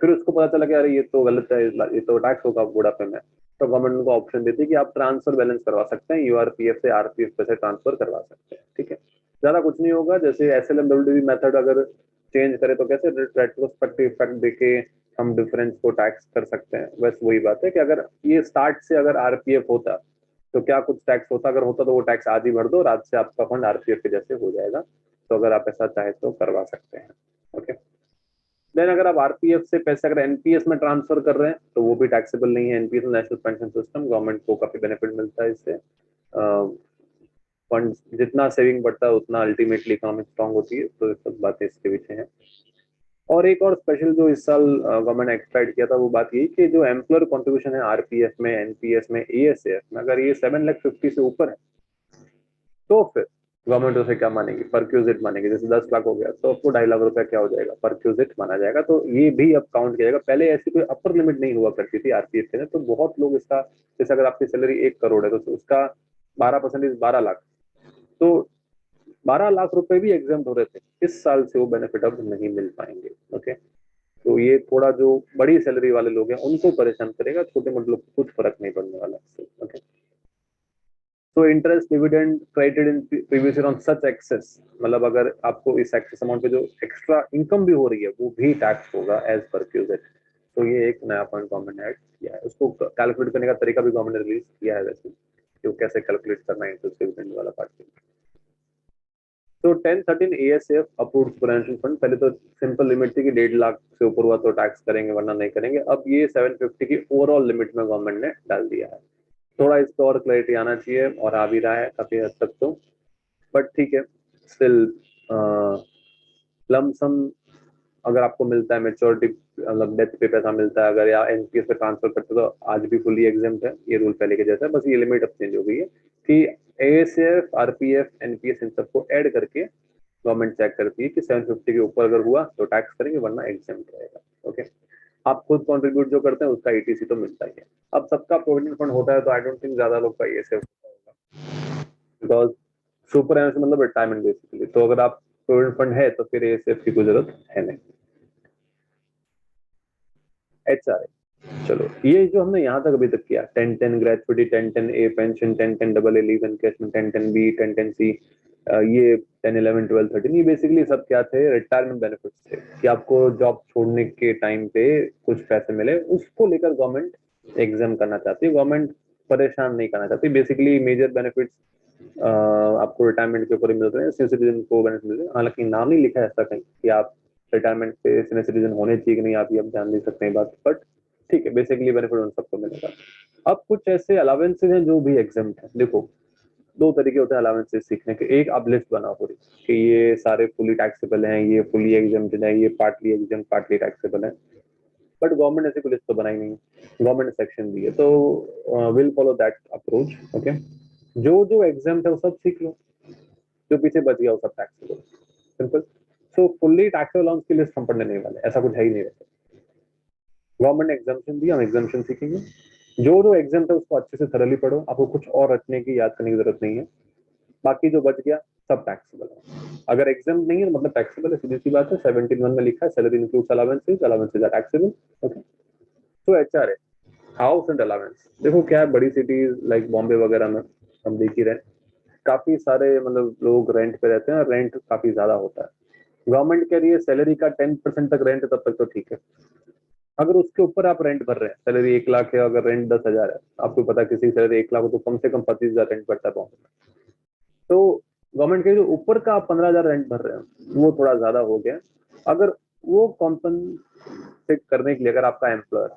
S1: फिर उसको पता चला कि अरे ये तो गलत है, ये तो टैक्स होगा बुढ़ापे में, तो गवर्नमेंट उनको ऑप्शन देती है कि आप ट्रांसफर बैलेंस करवा सकते हैं, यूआरपीएफ से आरपीएफ पैसे ट्रांसफर करवा सकते हैं। ठीक है, ज्यादा कुछ नहीं होगा, जैसे एसएलएमडब्ल्यूडी मेथड अगर चेंज करे तो कैसे रेट्रोस्पेक्टिव इफेक्ट देके हम डिफरेंस को टैक्स कर सकते हैं, बस वही बात है कि अगर ये स्टार्ट से अगर आरपीएफ होता तो क्या कुछ टैक्स होता, अगर होता तो वो टैक्स आज ही भर दो, रात से आपका फंड आरपीएफ के जैसे हो जाएगा, तो अगर आप ऐसा चाहे तो करवा सकते हैं। ओके, देन अगर आप आरपीएफ से पैसे अगर एनपीएस में ट्रांसफर कर रहे हैं तो वो भी टैक्सेबल नहीं है, NPS national pension system, government को काफी बेनिफिट मिलता है इससे, फंड जितना सेविंग बढ़ता है उतना अल्टीमेटली इकोनॉमिक स्ट्रांग होती है, तो ये सब बातें इसके पीछे हैं। और एक और स्पेशल जो इस साल गवर्नमेंट ने एक्सपेक्ट किया था वो बात ये कि जो एम्प्लॉयर कॉन्ट्रीब्यूशन है आरपीएफ में, एनपीएस में, एएसएफ में, अगर ये 7,50,000 से ऊपर है तो फिर गवर्नमेंट उसे क्या मानेगी, परक्यूजिट मानेगी। जैसे 10 लाख हो गया तो आपको 2.5 लाख रुपया क्या हो जाएगा, परक्यूजिट माना जाएगा, तो ये भी अब काउंट किया जाएगा। पहले ऐसी कोई अपर लिमिट नहीं हुआ करती थी आरपीएफ के लिए, तो बहुत लोग इसका, जैसे अगर आपकी सैलरी 1 करोड़ है तो उसका 12% 12 लाख, तो 12 लाख रुपए भी एग्जाम हो रहे थे, इस साल से वो बेनिफिट अब नहीं मिल पाएंगे। ओके, तो ये थोड़ा जो बड़ी सैलरी वाले लोग हैं उनको परेशान करेगा, छोटे मोटे लोग को कुछ फर्क नहीं पड़ने वाला है। ओके, तो interest dividend credited in previous year on such excess, मतलब अगर आपको इस एक्सेस अमाउंट पे जो एक्स्ट्रा इनकम भी हो रही है वो भी टैक्स होगा एज पर क्यूजेट। तो ये एक नया पॉइंट गवर्नमेंट ने ऐड किया है, उसको कैलकुलेट करने का तरीका भी गवर्नमेंट ने रिलीज किया है वैसे, कि वो कैसे कैलकुलेट करना है इंटरेस्ट डिविडेंड वाला पार्ट। तो 1013 एएसएफ अप्रूव्ड सुपरएनुअल फंड, पहले तो सिंपल लिमिट थी कि 1.5 लाख से ऊपर हुआ तो टैक्स करेंगे वरना नहीं करेंगे, अब ये 750 की ओवरऑल लिमिट में गवर्नमेंट ने डाल दिया है। थोड़ा इस पर और क्लैरिटी आना चाहिए और आ भी रहा है काफी हद तक तो, बट ठीक है, स्टिल लमसम अगर आपको मिलता है मेच्योरिटी, मतलब डेथ पे पैसा मिलता है अगर, या एनपीएस पे ट्रांसफर करते तो आज भी फुली एग्जाम्प्ट है, ये रूल पहले के जैसा है, बस ये लिमिट अब चेंज हो गई है कि एएसएफ आरपीएफ एनपीएस इन सबको ऐड करके गवर्नमेंट चेक करती है कि 750 के ऊपर अगर हुआ तो टैक्स करेंगे वरना एग्जाम्प्ट रहेगा। ओके, आप खुद कंट्रीब्यूट जो करते हैं उसका ईटीसी तो मिलता ही है। अब सबका प्रोविडेंट फंड होता है तो आई डोंट थिंक ज्यादा लोग का एएसएफ होगा, बिकॉज सुपर एनुअल मतलब रिटायरमेंट बेसिकली, तो अगर आप प्रोविडेंट फंड है तो फिर एएसएफ की कोई जरूरत है नहीं। एचआरए, चलो ये जो हमने यहाँ तक अभी तक किया, 1010 gratuity, 1010 A pension, 1010 double A leave encashment, 1010 B, 1010 C, ये 10 11 12 13, ये बेसिकली सब क्या थे, रिटायरमेंट बेनिफिट्स थे कि आपको जॉब छोड़ने के टाइम पे कुछ पैसे मिले, उसको लेकर गवर्नमेंट एग्जाम करना चाहती है, गवर्नमेंट परेशान नहीं करना चाहती। बेसिकली मेजर बेनिफिट्स आपको रिटायरमेंट के ऊपर ही मिल रहे हैं, सीनियर सिटीजन को बेनिफिट मिल रहे हैं, हालांकि नाम नहीं लिखा है ऐसा कहीं कि आप रिटायरमेंट पे सीनियर सिटीजन होने चाहिए कि नहीं, आप ये अब ध्यान दे सकते हैं बात, बट ठीक है, बेसिकली बेनिफिट उन सबको मिलेगा। अब कुछ ऐसे अलावेंसेज हैं जो भी एग्जाम्प्ट है। देखो, दो तरीके होते हैं अलावेंसेज सीखने के, एक आप लिस्ट बनाओ पूरी कि ये सारे फुली टैक्सेबल हैं, ये फुली एग्जाम्प्टेड है, ये पार्टली एग्जाम्प्ट पार्टली टैक्सेबल है, बट गवर्नमेंट ऐसी कोई लिस्ट तो बनाई नहीं, गवर्नमेंट ने सेक्शन दी है, तो will follow that approach. Okay, जो जो एग्जाम्प्ट है वो सब सीख लो, जो पीछे बच गया वो सब टैक्सेबल, सिंपल। सो फुल्ली टैक्सेबल अलाउंस की लिस्ट हम पढ़ने नहीं वाले, ऐसा कुछ है ही नहीं वैसे, गवर्नमेंट ने एग्जाम्पशन दी, हम एग्जाम्पशन सीखेंगे। जो जो एग्जाम है उसको अच्छे से थरली पढ़ो, आपको कुछ और रटने की याद करने की जरूरत नहीं है, बाकी जो बच गया सब टैक्सेबल है। अगर एग्जाम नहीं है तो मतलब टैक्सेबल है, सीधी सी बात है। 17(1) में लिखा है salary includes allowances, allowances are taxable. Okay, तो एचआरए, हाउस एंड अलाउंस, देखो क्या है, बड़ी सिटीज लाइक बॉम्बे वगैरह में हम देख ही रहे, काफी सारे मतलब लोग रेंट पे रहते हैं और रेंट काफी ज्यादा होता है, गवर्नमेंट कह रही है सैलरी का 10% तक रेंट, तब तक तो ठीक है। अगर उसके ऊपर आप रेंट भर रहे हैं, सैलरी 1 लाख है, अगर रेंट 10,000 है, आपको पता है किसी की सैलरी 1 लाख हो तो कम से कम 25,000 रेंट भरता है पहुंच। तो गवर्नमेंट के जो ऊपर का आप 15,000 रेंट भर रहे हैं वो थोड़ा ज्यादा हो गया। अगर वो कॉम्पनसेट करने के लिए अगर आपका एम्प्लॉयर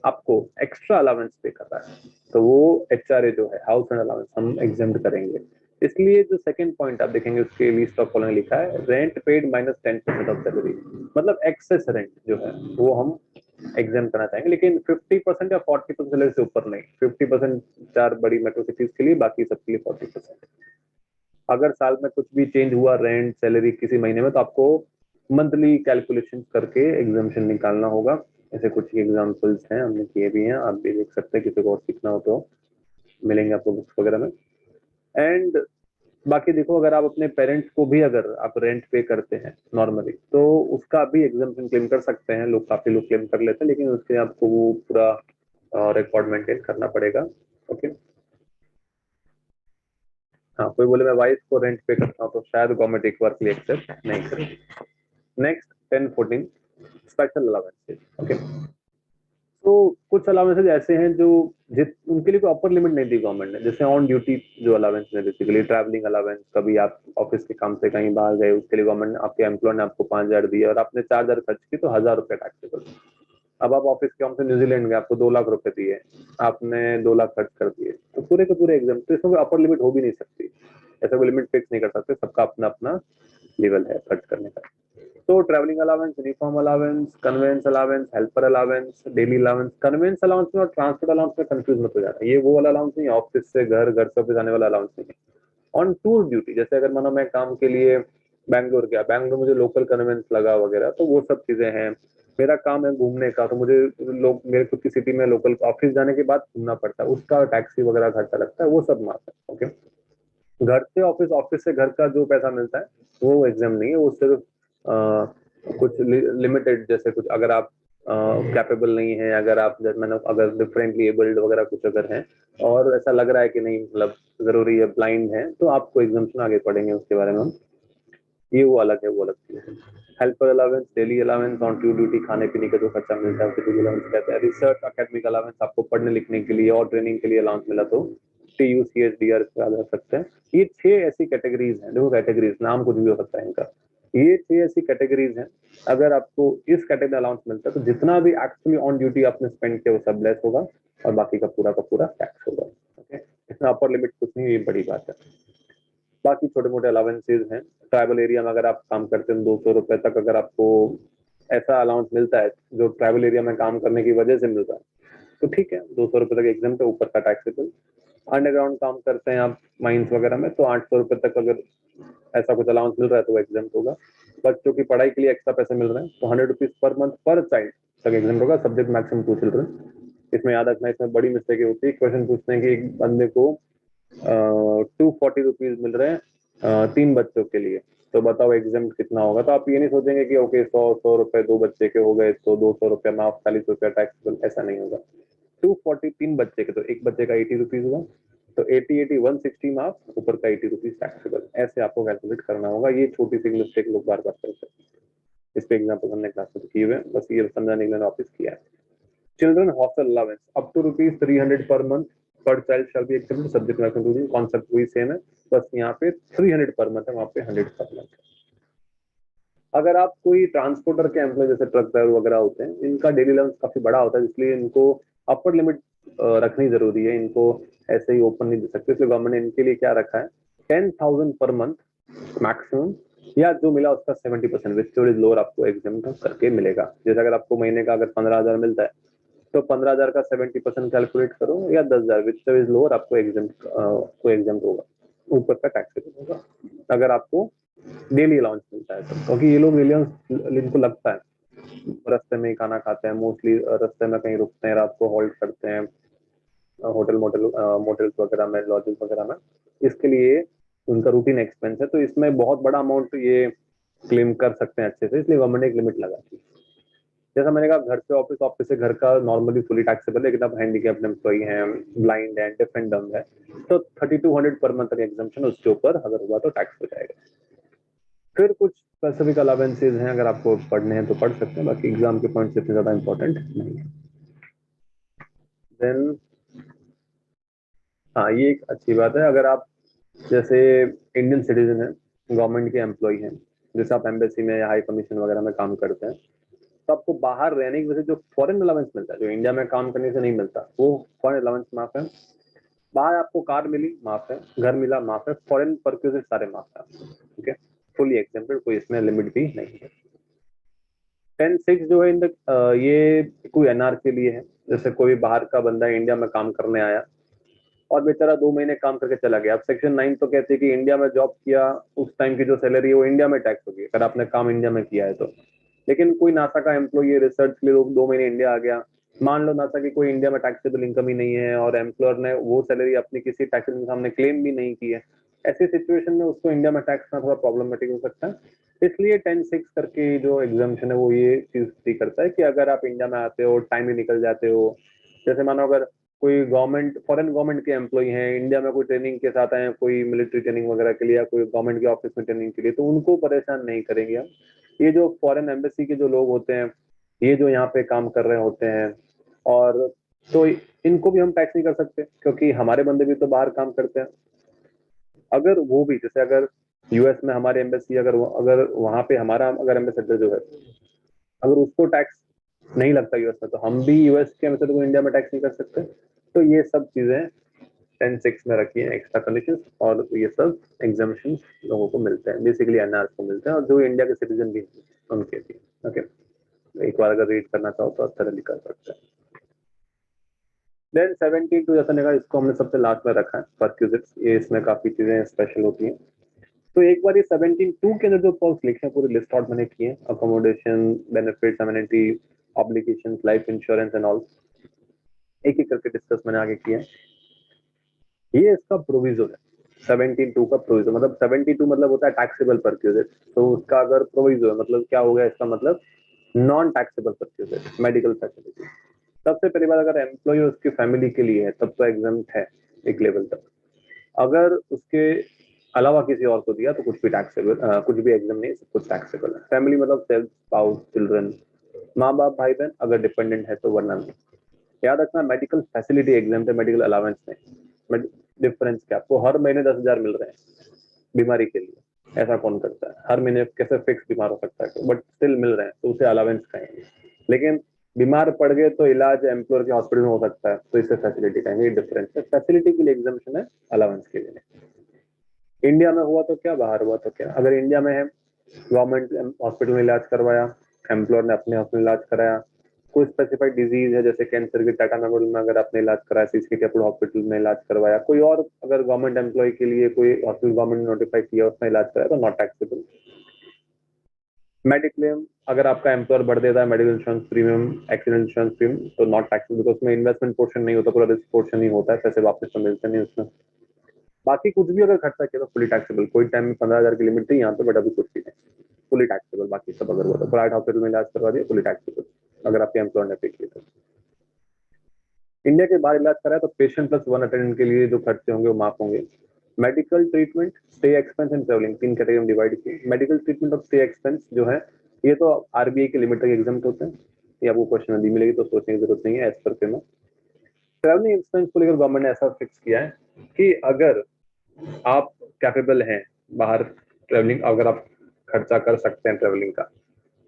S1: आपको एक्स्ट्रा अलाउंस पे कर रहा है तो वो HRA जो है, हाउस एंड अलाउंस, हम एग्जेम्प्ट करेंगे। इसलिए जो सेकंड पॉइंट आप देखेंगे उसके लीस्ट ऑफ फॉलोइंग लिखा है, rent paid minus 10% of salary, मतलब एक्सेस रेंट जो है वो हम एग्जाम करना चाहेंगे, लेकिन 50% या 40% सैलरी से ऊपर नहीं। 50% 4 बड़ी मेट्रो सिटीज के लिए, बाकी सबके लिए 40%। अगर साल में कुछ भी चेंज हुआ रेंट सैलरी किसी महीने में, तो आपको मंथली कैलकुलेशन करके एग्जामेशन निकालना होगा। ऐसे कुछ एग्जाम्पल्स हैं, हमने किए भी हैं, आप भी देख सकते हैं, किसी को और सीखना हो तो मिलेंगे आपको बुक्स वगैरह में। एंड बाकी देखो, अगर आप अपने पेरेंट्स को भी अगर आप रेंट पे करते हैं नॉर्मली, तो उसका भी एग्जामेशन क्लेम कर सकते हैं लोग, काफी लोग क्लेम कर लेते हैं, लेकिन उसके आपको वो पूरा रिकॉर्ड मेंटेन करना पड़ेगा। ओके। हाँ, कोई बोले मैं वाइफ को रेंट पे करता हूँ तो शायद गवर्नमेंट एक बार के लिए एक्सेप्ट नहीं करेगी। Next 10-14 special allowances. ओके। तो कुछ अलाउंसेस ऐसे हैं जो जित उनके लिए कोई अपर लिमिट नहीं दी गवर्नमेंट ने, जैसे ऑन ड्यूटी जो अलाउंस है, बेसिकली ट्रैवलिंग अलाउंस, कभी आप ऑफिस के काम से कहीं बाहर गए, उसके लिए गवर्नमेंट ने, आपके एम्प्लॉयर ने आपको 5,000 दिए और आपने 4,000 खर्च की तो 1,000 रुपए टैक्सेबल। अब आप ऑफिस के काम से न्यूजीलैंड गए, आपको 2 लाख रुपए दिए, आपने 2 लाख खर्च कर दिए, तो पूरे के पूरे एग्जाम, तो इसमें कोई अपर लिमिट हो भी नहीं सकती, ऐसा कोई लिमिट फिक्स नहीं कर सकते, सबका अपना अपना लेवल है खर्च करने का। तो travelling allowance, uniform allowance, convince allowance, helper allowance, daily allowance. Convince allowance में और ट्रांसपोर्ट अलाउंस में कंफ्यूज मत हो जाना, ये वो वाला अलाउंस नहीं है ऑफिस से घर, घर से ऑफिस आने वाला अलाउंस नहीं है। ऑन टूर ड्यूटी, जैसे अगर मानो मैं काम के लिए बैंगलोर गया, बैंगलोर मुझे लोकल कन्वेंस लगा वगैरह, तो वो सब चीजें हैं। मेरा काम है घूमने का, तो मुझे लोग मेरे खुद की सिटी में लोकल ऑफिस जाने के बाद घूमना पड़ता है, उसका टैक्सी वगैरह खर्चा लगता है, वो सब माफ है। ओके। घर से ऑफिस, ऑफिस से घर का जो पैसा मिलता है वो एग्जाम नहीं है, वो सिर्फ कुछ लिमिटेड, जैसे कुछ अगर आप कैपेबल नहीं है, अगर आप मैंने अगर डिफरेंटली एबल्ड वगैरह कुछ अगर हैं और ऐसा लग रहा है कि नहीं मतलब जरूरी है, ब्लाइंड है, तो आपको एग्जामेशन आगे पढ़ेंगे उसके बारे में हम। ये वो अलग है, वो अलग चीज है। Helper allowance, daily allowance, on to duty खाने पीने का जो खर्चा मिलता है उसे डेली अलाउंस कहते हैं। रिसर्च एकेडमिक अलाउंस, आपको पढ़ने लिखने के लिए और ट्रेनिंग के लिए अलाउंस मिला तो TUCSDR याद रख सकते हैं। ये 6 ऐसी कैटेगरीज हैं, देखो कैटेगरीज नाम कुछ भी हो सकता है इनका, ये 6 ऐसी कैटेगरीज हैं। अगर आपको इस कैटेगरी अलाउंस मिलता है तो जितना भी एक्चुअली ऑन ड्यूटी आपने स्पेंड किया वो सब लेस होगा और बाकी का पूरा टैक्स होगा। ओके। इसमें अपर लिमिट कुछ नहीं, ये बड़ी बात है। बाकी छोटे मोटे अलाउंसेज हैं। ट्राइबल एरिया में अगर आप काम करते हैं 200 रुपए तक अगर आपको ऐसा अलाउंस मिलता है जो ट्राइबल एरिया में काम करने की वजह से मिलता है, तो ठीक है, 200 रुपए तक एग्जाम है, ऊपर का टैक्सेबल। अंडरग्राउंड काम करते हैं आप माइंस वगैरह में, तो 800 रुपए तक अगर ऐसा कुछ अलाउंस मिल रहा है तो वो एग्जाम होगा। बच्चों की पढ़ाई के लिए एक्स्ट्रा पैसे मिल रहे हैं तो 100 rupees per month per child तक एग्जाम होगा, सब्जेक्ट मैक्सिमम 2 चिल्ड्रन। इसमें याद रखना, इसमें बड़ी मिस्टेक होती है, क्वेश्चन पूछते हैं कि एक बंदे को 240 रुपीज मिल रहे हैं 3 बच्चों के लिए, तो बताओ एग्जाम कितना होगा। तो आप ये नहीं सोचेंगे कि ओके 100 100 रुपए 2 बच्चे के हो गए तो 200 रुपया माफ, 40 रुपया टैक्सेबल, ऐसा नहीं होगा। 240 3 बच्चे के, तो एक बच्चे का 80 रुपीज हुआ, तो 80 80 160 माफ, ऊपर का 80 रुपीज टैक्सेबल, ऐसे आपको कैलकुलेट करना होगा। ये छोटी सी मिस्टेक लोग बार बार करते हैं। इस पे एग्जाम्पल हमने क्लास में किए हुए हैं, बस ये समझाने के लिए वापस किया है। Children hostel allowance up to ₹300 per month per child shall be accepted subject matter including, concept वही सेम है, बस यहाँ पे 300 पर मंथ है, वहाँ पे 100 पर मंथ है। अगर आप कोई ट्रांसपोर्टर के एम्प्लॉय जैसे ट्रक ड्राइवर वगैरह होते हैं, इनका डेली अलाउंस काफी बड़ा होता है, इसलिए इनको अपर लिमिट रखनी जरूरी है, इनको ऐसे ही ओपन नहीं दे सकते, इसलिए गवर्नमेंट ने इनके लिए क्या रखा है, 10,000 पर मंथ मैक्सिमम, या जो मिला उसका 70%, विच इज लोअर आपको एग्जाम करके मिलेगा। जैसे अगर आपको महीने का अगर 15,000 मिलता है तो 15,000 का 70% कैलकुलेट करो, या 10,000, विच इज लोअर आपको एग्जाम को एग्जाम होगा, ऊपर का टैक्स होगा अगर आपको डेली अलाउंस मिलता है तो। क्योंकि ये लोग डेली इनको लगता है, रास्ते में ही खाना खाते हैं मोस्टली, रास्ते में कहीं रुकते हैं, रात को होल्ड करते हैं होटल मोटल्स वगैरह में, लॉजेस वगैरह में, इसके लिए उनका रूटीन एक्सपेंस है, तो इसमें बहुत बड़ा अमाउंट ये क्लेम कर सकते हैं अच्छे से, इसलिए गवर्नमेंट ने एक लिमिट लगा दी। जैसा मैंने कहा, घर से ऑफिस, ऑफिस से घर का नॉर्मली फुली टैक्सेबल है, लेकिन अब हैंडीकैप्ड एम्प्लॉई हैं, ब्लाइंड है, डिफ एंड डम्ब है, तो 3,200 पर मंथ का एग्जाम्पशन, उसके ऊपर अगर हुआ तो टैक्स हो जाएगा। फिर कुछ स्पेसिफिक अलावेंसेज हैं, अगर आपको पढ़ने हैं तो पढ़ सकते हैं, बाकी एग्जाम के पॉइंट इतने ज्यादा इंपॉर्टेंट नहीं है। देन हाँ, ये एक अच्छी बात है, अगर आप जैसे इंडियन सिटीजन हैं, गवर्नमेंट के एम्प्लॉय हैं, जैसे आप एम्बेसी में या हाई कमीशन वगैरह में काम करते हैं, तो आपको बाहर रहने की वजह से जो फॉरेन अलाउंस मिलता है, जो इंडिया में काम करने से नहीं मिलता, वो फॉरेन अलाउंस माफ है। बाहर आपको कार मिली, माफ है। घर मिला, माफ है। फॉरेन परक्यूज सारे माफ है आपको, ठीक है। फुली एग्जेम्प्टेड, कोई इसमें लिमिट भी नहीं है। 10(6) जो है इन ये कोई एनआर के लिए है। जैसे कोई बाहर का बंदा इंडिया में काम करने आया और बेचारा 2 महीने काम करके चला गया। अब सेक्शन 9 तो कहते हैं कि इंडिया में जॉब किया, उस टाइम की जो सैलरी है वो इंडिया में टैक्स होगी, अगर आपने काम इंडिया में किया है तो। लेकिन कोई नासा का एम्प्लॉय रिसर्च के लिए 2 महीने इंडिया आ गया, मान लो नासा की कोई इंडिया में टैक्सेबल इनकम ही नहीं है और एम्प्लॉयर ने वो सैलरी अपनी किसी टैक्सेबल इनकम ने क्लेम भी नहीं की है, ऐसी सिचुएशन में उसको इंडिया में टैक्स करना थोड़ा प्रॉब्लमेटिक हो सकता है। इसलिए 10(6) करके जो एग्जामेशन है वो ये चीज भी करता है कि अगर आप इंडिया में आते हो, टाइम ही निकल जाते हो, जैसे मानो अगर कोई गवर्नमेंट फॉरेन गवर्नमेंट के एम्प्लॉय हैं, इंडिया में कोई ट्रेनिंग के साथ आए हैं, कोई मिलिट्री ट्रेनिंग वगैरह के लिए या कोई गवर्नमेंट के ऑफिस में ट्रेनिंग के लिए, तो उनको परेशान नहीं करेंगे हम। ये जो फॉरेन एम्बेसी के जो लोग होते हैं, ये जो यहाँ पे काम कर रहे होते हैं, और तो इनको भी हम टैक्स नहीं कर सकते, क्योंकि हमारे बंदे भी तो बाहर काम करते हैं। अगर वो भी, जैसे अगर यूएस में हमारे एम्बेसी, अगर वहां पे हमारा अगर एम्बेसडर जो है, अगर उसको टैक्स नहीं लगता यूएस में, तो हम भी यूएस के एम्बेसडर को इंडिया में टैक्स नहीं कर सकते। तो ये सब चीजें 10(6) में रखी है, एक्स्ट्रा कंडीशन, और ये सब एग्जामेशन लोगों को मिलते हैं, बेसिकली एनआर को मिलते हैं, और जो इंडिया के सिटीजन भी हैं, उनके भी। ओके, एक बार अगर रीड करना चाहो तो आप thoroughly कर सकते हैं। देन 17(2) जैसा नहीं, इसको हमने सबसे लास्ट में रखा है, परक्यूजिट्स, ये इसमें काफी चीजें स्पेशल होती हैं। तो एक बार ये 17(2) के अंदर जो पॉइंट्स लिखे हैं पूरे लिस्ट आउट मैंने किए हैं, accommodation, benefits, amenity, obligations, life insurance and all, एक एक करके डिस्कस मैंने आगे किया है। ये इसका प्रोविजो है, 17(2) का प्रोविजो, मतलब 72 मतलब होता है टैक्सेबल परक्यूजिट, तो उसका अगर प्रोविजो है मतलब क्या हो गया, इसका मतलब non taxable perquisite, medical facility. सबसे पहली बात, अगर एम्प्लॉय उसकी फैमिली के लिए है तब तो एग्जाम्प्ट है एक लेवल तक। अगर उसके अलावा किसी और को दिया तो कुछ भी टैक्सेबल, कुछ भी एग्जाम नहीं, सब कुछ टैक्सेबल है। फैमिली मतलब सेल्फ, स्पाउस, चिल्ड्रन, माँ बाप, भाई बहन, अगर डिपेंडेंट है तो, वरना नहीं। याद रखना, मेडिकल फैसिलिटी एग्जाम है, मेडिकल अलावेंस नहीं। डिफरेंस क्या, आपको हर महीने 10,000 मिल रहे हैं बीमारी के लिए, ऐसा कौन करता है? हर महीने कैसे फिक्स बीमार हो सकता है, बट स्टिल मिल रहे हैं, तो उसे अलावेंस कहेंगे। लेकिन बीमार पड़ गए तो इलाज एम्प्लॉयर के हॉस्पिटल में हो सकता है, तो इसे फैसिलिटी कहेंगे। डिफरेंस है, फैसिलिटी के लिए एग्जामेशन है, अलावेंस के लिए नहीं। इंडिया में हुआ तो क्या, बाहर हुआ तो क्या। अगर इंडिया में है, गवर्नमेंट हॉस्पिटल में इलाज करवाया, एम्प्लॉयर ने अपने हॉस्पिटल में इलाज कराया, कोई स्पेसिफाइड डिजीज है जैसे कैंसर के, टाटा मेमोरियल में अगर आपने इलाज कराया, सीसी कैपिटल हॉस्पिटल में इलाज करवाया, कोई और अगर गवर्नमेंट एम्प्लॉय के लिए कोई हॉस्पिटल गवर्नमेंट ने नोटिफाई किया, उसमें इलाज कराया, तो नॉट टैक्सेबल। मेडिक्लेम, अगर आपका एम्प्लॉयर भर देता है medical insurance premium, accident insurance premium, तो नॉट टैक्सेबल, बिकॉज उसमें इन्वेस्टमेंट पोर्शन नहीं होता, पूरा रिस्क पोर्शन ही होता है, पैसे वापस तो मिलते नहीं उसमें। बाकी कुछ भी अगर खर्चा किया तो फुली टैक्सेबल। कोई टाइम में 15,000 की लिमिट थी यहाँ पे, बट अभी कुछ भी नहीं, फुली टैक्सेबल। बाकी सब अगर हुआ तो प्राइवेट हॉस्पिटल में इलाज करवा दिया, फुली टैक्सेबल, अगर आपके एम्प्लॉयर ने पे किया तो। इंडिया के बाहर इलाज कराया तो पेशेंट प्लस वन अटेंडेंट के लिए जो खर्चे होंगे वो माफ होंगे। Medical treatment, stay expense and travelling, 3 category में डिवाइड किए। मेडिकल ट्रीटमेंट और स्टे एक्सपेंस जो है, ये तो आरबीआई के लिमिट तक एग्जाम्प्ट होते हैं, ये आपको क्वेश्चन दी मिलेगी तो सोचने की जरूरत नहीं है, एज पर पेमेंट। ट्रेवलिंग एक्सपेंस को लेकर गवर्नमेंट ने ऐसा फिक्स किया है कि अगर आप कैपेबल हैं बाहर ट्रेवलिंग, अगर आप खर्चा कर सकते हैं ट्रेवलिंग का,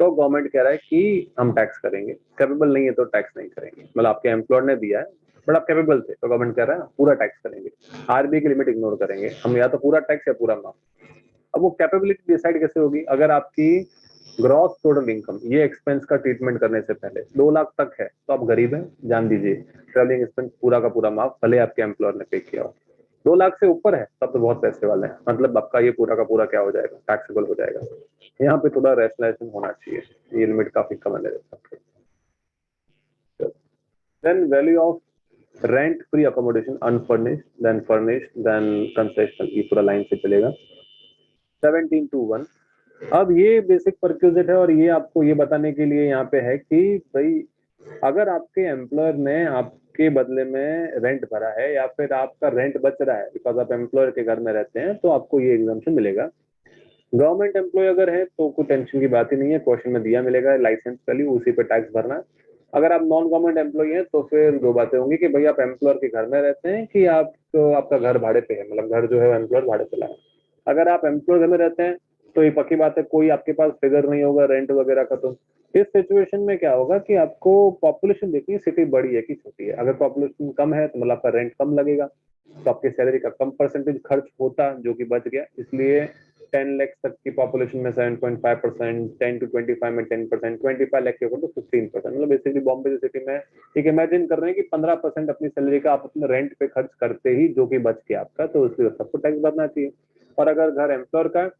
S1: तो गवर्नमेंट कह रहा है कि हम टैक्स करेंगे। कैपेबल नहीं है तो टैक्स नहीं करेंगे, मतलब आपके एम्प्लॉयर ने दिया है बट आप कैपेबल थे, तो गवर्नमेंट कह रहा है पूरा टैक्स करेंगे, आरबीआई की लिमिट इग्नोर करेंगे हम, या तो पूरा टैक्स या पूरा माफ। अब वो कैपेबिलिटी डिसाइड कैसे होगी, अगर आपकी ग्रॉस टोटल इनकम ये एक्सपेंस का ट्रीटमेंट करने से पहले 2 लाख तक है, तो आप गरीब हैं, जान दीजिए, ट्रेवलिंग एक्सपेंस पूरा का पूरा माफ, भले आपके एम्प्लॉयर ने पे किया हो। 2 लाख से ऊपर है तब तो बहुत पैसे वाले हैं, मतलब आपका ये पूरा का पूरा क्या हो जाएगा, टैक्सेबल हो जाएगा। यहाँ पे थोड़ा रेशनलाइजेशन होना चाहिए, ये लिमिट काफी कम है मेरे हिसाब से। Then value of rent free accommodation, unfurnished, then furnished, then concessional, ये पूरा लाइन से चलेगा। 17(2)(1), अब ये बेसिक परक्यूजिट है, और ये आपको ये बताने के लिए यहाँ पे है कि भाई अगर आपके एम्प्लॉयर ने आपके बदले में रेंट भरा है, या फिर आपका रेंट बच रहा है बिकॉज आप एम्प्लॉयर के घर में रहते हैं, तो आपको ये एग्जाम्पशन मिलेगा। गवर्नमेंट एम्प्लॉय अगर है तो कोई टेंशन की बात ही नहीं है, क्वेश्चन में दिया मिलेगा लाइसेंस वैल्यू, उसी पे टैक्स भरना है। अगर आप नॉन गवर्नमेंट एम्प्लॉय हैं तो फिर दो बातें होंगी कि भाई आप एम्प्लॉयर के घर में रहते हैं कि आप तो आपका घर भाड़े पे है, मतलब घर जो है एम्प्लॉयर भाड़े पे लाए। अगर आप एम्प्लॉयर घर में रहते हैं तो ये पक्की बात है, कोई आपके पास फिगर नहीं होगा रेंट वगैरह का। तो इस सिचुएशन में क्या होगा कि आपको पॉपुलेशन देखनी है, सिटी बड़ी है कि छोटी है। अगर पॉपुलेशन कम है तो मतलब आपका रेंट कम लगेगा, तो आपकी सैलरी का कम परसेंटेज खर्च होता जो कि बच गया। इसलिए 10 लाख तक की पॉपुलेशन में 7.5%, 10 to 25 में 10%, 25 लाख के ऊपर तो 15%। मतलब बेसिकली बॉम्बे जैसी सिटी में एक इमेजिन कर रहे हैं कि 15% अपनी सैलरी का आप अपने रेंट पे खर्च करते ही जो कि बच गया आपका, तो उसके सबको टैक्स भरना चाहिए। और अगर घर एम्प्लॉयर का है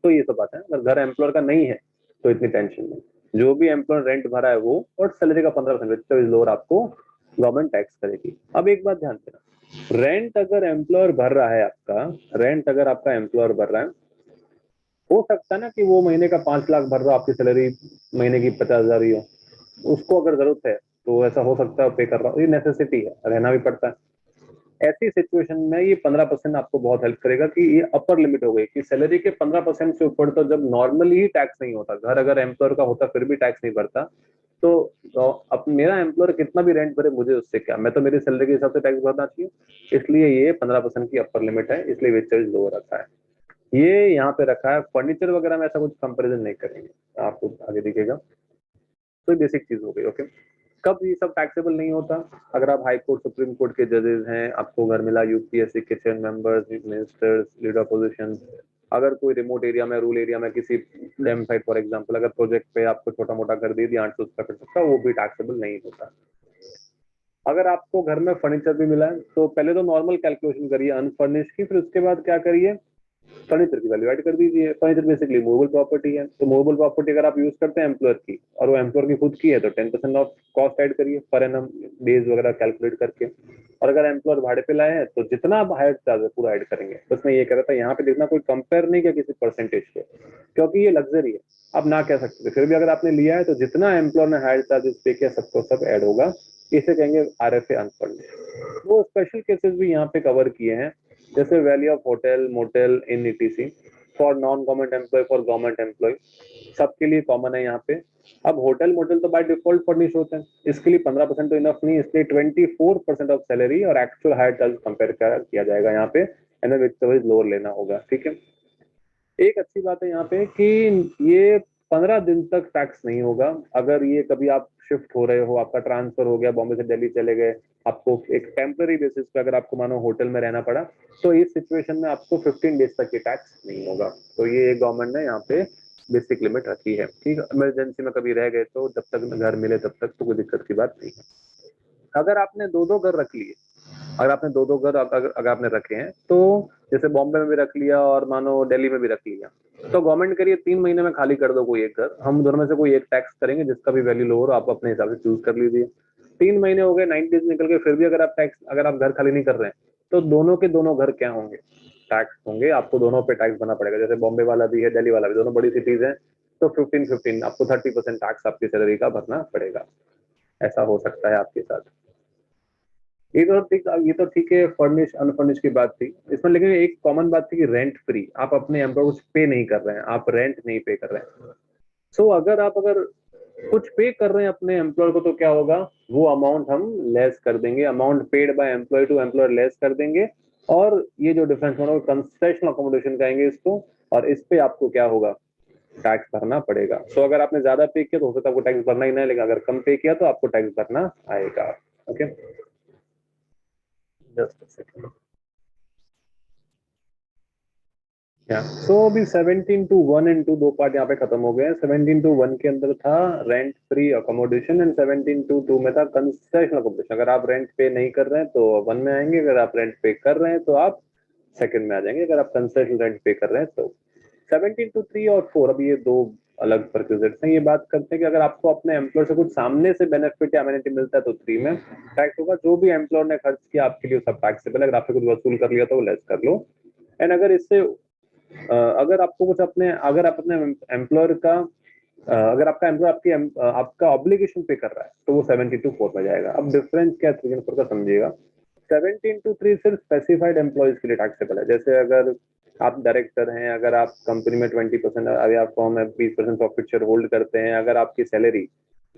S1: तो ये सब बात है, अगर घर एम्प्लॉयर का नहीं है तो इतनी टेंशन नहीं। जो भी एम्प्लॉयर रेंट भरा है वो और सैलरी का 15% लोअर आपको गवर्नमेंट टैक्स करेगी। अब एक बात ध्यान देना, रेंट अगर एम्प्लॉयर भर रहा है आपका, रेंट अगर आपका एम्प्लॉयर भर रहा है, हो सकता है ना कि वो महीने का 5 लाख भर रहा हो, आपकी सैलरी महीने की 50,000 ही हो, उसको अगर जरूरत है तो ऐसा हो सकता है पे कर रहा हो, ये नेसेसिटी है, रहना भी पड़ता है। ऐसी सिचुएशन में ये 15% आपको बहुत हेल्प करेगा कि ये अपर लिमिट हो गई कि सैलरी के 15% से ऊपर तो जब नॉर्मली ही टैक्स नहीं होता, घर अगर एम्प्लॉयर का होता फिर भी टैक्स नहीं भरता, तो अब मेरा एम्प्लॉयर कितना भी रेंट भरे मुझे उससे क्या, मैं तो मेरी सैलरी के हिसाब से टैक्स भरना चाहिए। इसलिए ये 15% की अपर लिमिट है, इसलिए वेस्टेज लोअर रखा है। ये यहाँ पे रखा है, फर्नीचर वगैरह में ऐसा कुछ कंपेरिजन नहीं करेंगे, आपको आगे दिखेगा। तो बेसिक चीज हो गई। ओके, कब ये सब टैक्सेबल नहीं होता? अगर आप हाई कोर्ट सुप्रीम कोर्ट के जजेस हैं, आपको घर मिला यूपीएससी के chair members, ministers, leader position, अगर कोई रिमोट एरिया में, रूरल एरिया में किसी डैम साइट फॉर एग्जांपल अगर प्रोजेक्ट पे आपको छोटा मोटा कर दे दिया 800 स्क्वायर फीट का, वो भी टैक्सेबल नहीं होता। अगर आपको घर में फर्नीचर भी मिला है तो पहले तो नॉर्मल कैलकुलेशन करिए अनफर्निश्ड की, फिर उसके बाद क्या करिए, फर्नीचर की वैल्यू ऐड कर दीजिए। फर्नीचर बेसिकली मूवेबल प्रॉपर्टी है, तो मूवेबल प्रॉपर्टी अगर आप यूज करते हैं एम्प्लॉयर की और वो एम्प्लॉयर की खुद की है तो 10% ऑफ कॉस्ट ऐड करिए पर एनम, डेज वगैरह कैलकुलेट करके। और अगर एम्प्लॉयर भाड़े पे लाए हैं तो जितना आप हायर चार्ज है पूरा ऐड करेंगे। बस मैं ये कह रहा था यहाँ पे देखना, कोई कंपेयर नहीं किया किसी परसेंटेज पे, क्योंकि ये लग्जरी है, आप ना कह सकते। फिर भी अगर आपने लिया है तो जितना एम्प्लॉयर ने हायर चार्जेस पे किया सबको सब ऐड होगा, इसे कहेंगे आरएफए अनफंडेड। वो स्पेशल केसेस भी यहाँ पे कवर किए हैं, जैसे value of hotel motel in etc for non government employee, for government employee, सबके लिए कॉमन है यहाँ पे। अब होटल मोटेल तो बाय डिफॉल्ट फर्निश होते हैं, इसके लिए 15% तो इनफ नहीं, इसलिए 24% ऑफ सैलरी और एक्चुअल हायर चार्ज कंपेयर किया जाएगा यहाँ पे, एंड विद सर्विस लोअर लेना होगा। ठीक है, एक अच्छी बात है यहाँ पे कि ये 15 दिन तक टैक्स नहीं होगा। अगर ये कभी आप शिफ्ट हो रहे हो, आपका ट्रांसफर हो गया, बॉम्बे से दिल्ली चले गए, आपको एक टेम्पररी बेसिस पे अगर आपको मानो होटल में रहना पड़ा, तो इस सिचुएशन में आपको 15 डेज तक ये टैक्स नहीं होगा। तो ये गवर्नमेंट ने यहाँ पे बेसिक लिमिट रखी है। ठीक है, इमरजेंसी में कभी रह गए तो जब तक घर मिले तब तक तो कोई दिक्कत की बात नहीं है। अगर आपने दो दो घर रख लिए, अगर आपने दो दो घर अगर आपने रखे हैं तो जैसे बॉम्बे में भी रख लिया और मानो दिल्ली में भी रख लिया, तो गवर्नमेंट करिए 3 महीने में खाली कर दो कोई एक घर, हम दोनों में से कोई एक टैक्स करेंगे जिसका भी वैल्यू लो हो, आप अपने हिसाब से चूज कर लीजिए। 3 महीने हो गए, 90 डेज निकल गए, फिर भी अगर आप टैक्स, अगर आप घर खाली नहीं कर रहे हैं तो दोनों के दोनों घर क्या होंगे, टैक्स होंगे, आपको दोनों पे टैक्स भरना पड़ेगा। जैसे बॉम्बे वाला भी है, दिल्ली वाला भी, दोनों बड़ी सिटीज हैं, तो 15-15 आपको 30% टैक्स आपकी सैलरी का भरना पड़ेगा। ऐसा हो सकता है आपके साथ। ये तो ठीक है, फर्निश अनफर्निश की बात थी इसमें, लेकिन एक कॉमन बात थी कि रेंट फ्री, आप अपने एम्प्लॉय कुछ पे नहीं कर रहे हैं, आप रेंट नहीं पे कर रहे हैं। सो अगर कुछ पे कर रहे हैं अपने एम्प्लॉयर को तो क्या होगा, वो अमाउंट हम लेस कर देंगे, amount paid by employee to employer less कर देंगे, और ये जो डिफरेंस होगा कंसेशनल अकोमोडेशन कहेंगे इसको, और इस पे आपको क्या होगा, टैक्स भरना पड़ेगा। सो अगर आपने ज्यादा पे किया तो हो सकता है आपको टैक्स भरना ही नहीं, लेकिन अगर कम पे किया तो आपको टैक्स भरना आएगा। Okay, just second. या सो अभी 17 to 1 एंड 2 दो पार्ट यहाँ पे खत्म हो गए हैं। 17 to 1 के अंदर था rent free accommodation, and 17 to 2 में था कंसेशनल अकोमोडेशन। अगर आप रेंट पे नहीं कर रहे हैं तो 1 में आएंगे, अगर आप रेंट पे कर रहे हैं तो आप सेकंड में आ जाएंगे, अगर आप कंसेशनल रेंट पे कर रहे हैं तो। 17 to 3 और 4, अब ये दो अलग परक्यूजेट्स हैं। ये बात करते हैं कि अगर आपको अपने एम्प्लॉयर से कुछ सामने से बेनिफिट या अमेनिटी मिलता है तो 3 में टैक्स होगा, जो भी एम्प्लॉयर ने खर्च किया आपके लिए सब टैक्सेबल है। अगर आपने कुछ वसूल कर लिया तो वो लेस कर लो। एंड अगर इससे अगर आपको कुछ अपने, अगर आप अपने एम्प्लॉयर का अगर आपका एम्प्लॉयर आपका ऑब्लिगेशन पे कर रहा है तो वो 17 to 4 में जाएगा। अब डिफरेंस क्या है 3 और 4 का समझिएगा। 17 to 3 सिर्फ स्पेसिफाइड एम्प्लॉयज के लिए टैक्सेबल है, जैसे अगर आप डायरेक्टर हैं, अगर आप कंपनी में 20%, अगर आप फॉर्म में 20% प्रॉफिट शेयर होल्ड करते हैं, अगर आपकी सैलरी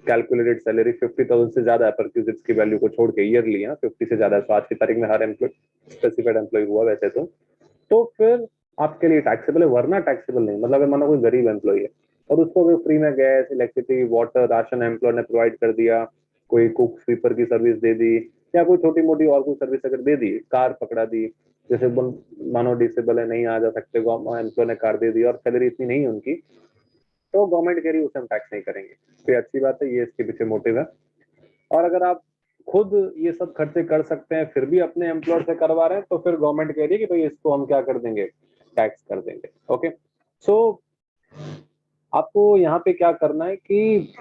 S1: कैलकुलेटेड सैलरी 50,000 से ज्यादा है, परक्यूजिट्स की वैल्यू को छोड़ के ईयरली, 50 से ज्यादा है, तो आज की तारीख में हर एम्प्लॉय स्पेसिफाइड एम्प्लॉय हुआ वैसे तो फिर आपके लिए टैक्सेबल है, वरना टैक्सेबल नहीं। मतलब अगर मानो कोई गरीब एम्प्लॉय है और उसको अगर फ्री में gas, electricity, water, ration employee ने प्रोवाइड कर दिया, कोई कुक स्वीपर की सर्विस दे दी, या कोई छोटी मोटी और कोई सर्विस अगर दे दी, कार पकड़ा दी, जैसे मानो डिसेबल है, नहीं आ जा सकते, एम्प्लॉय ने कार दे दी और सैलरी इतनी नहीं है उनकी, तो गवर्नमेंट कह रही है उसे हम टैक्स नहीं करेंगे। तो ये अच्छी बात है, ये इसके पीछे मोटिव है। और अगर आप खुद ये सब खर्चे कर सकते हैं फिर भी अपने एम्प्लॉयर से करवा रहे हैं, तो फिर गवर्नमेंट कह रही है कि भाई इसको हम क्या कर देंगे, टैक्स कर देंगे। ओके, सो आपको यहाँ पे क्या करना है कि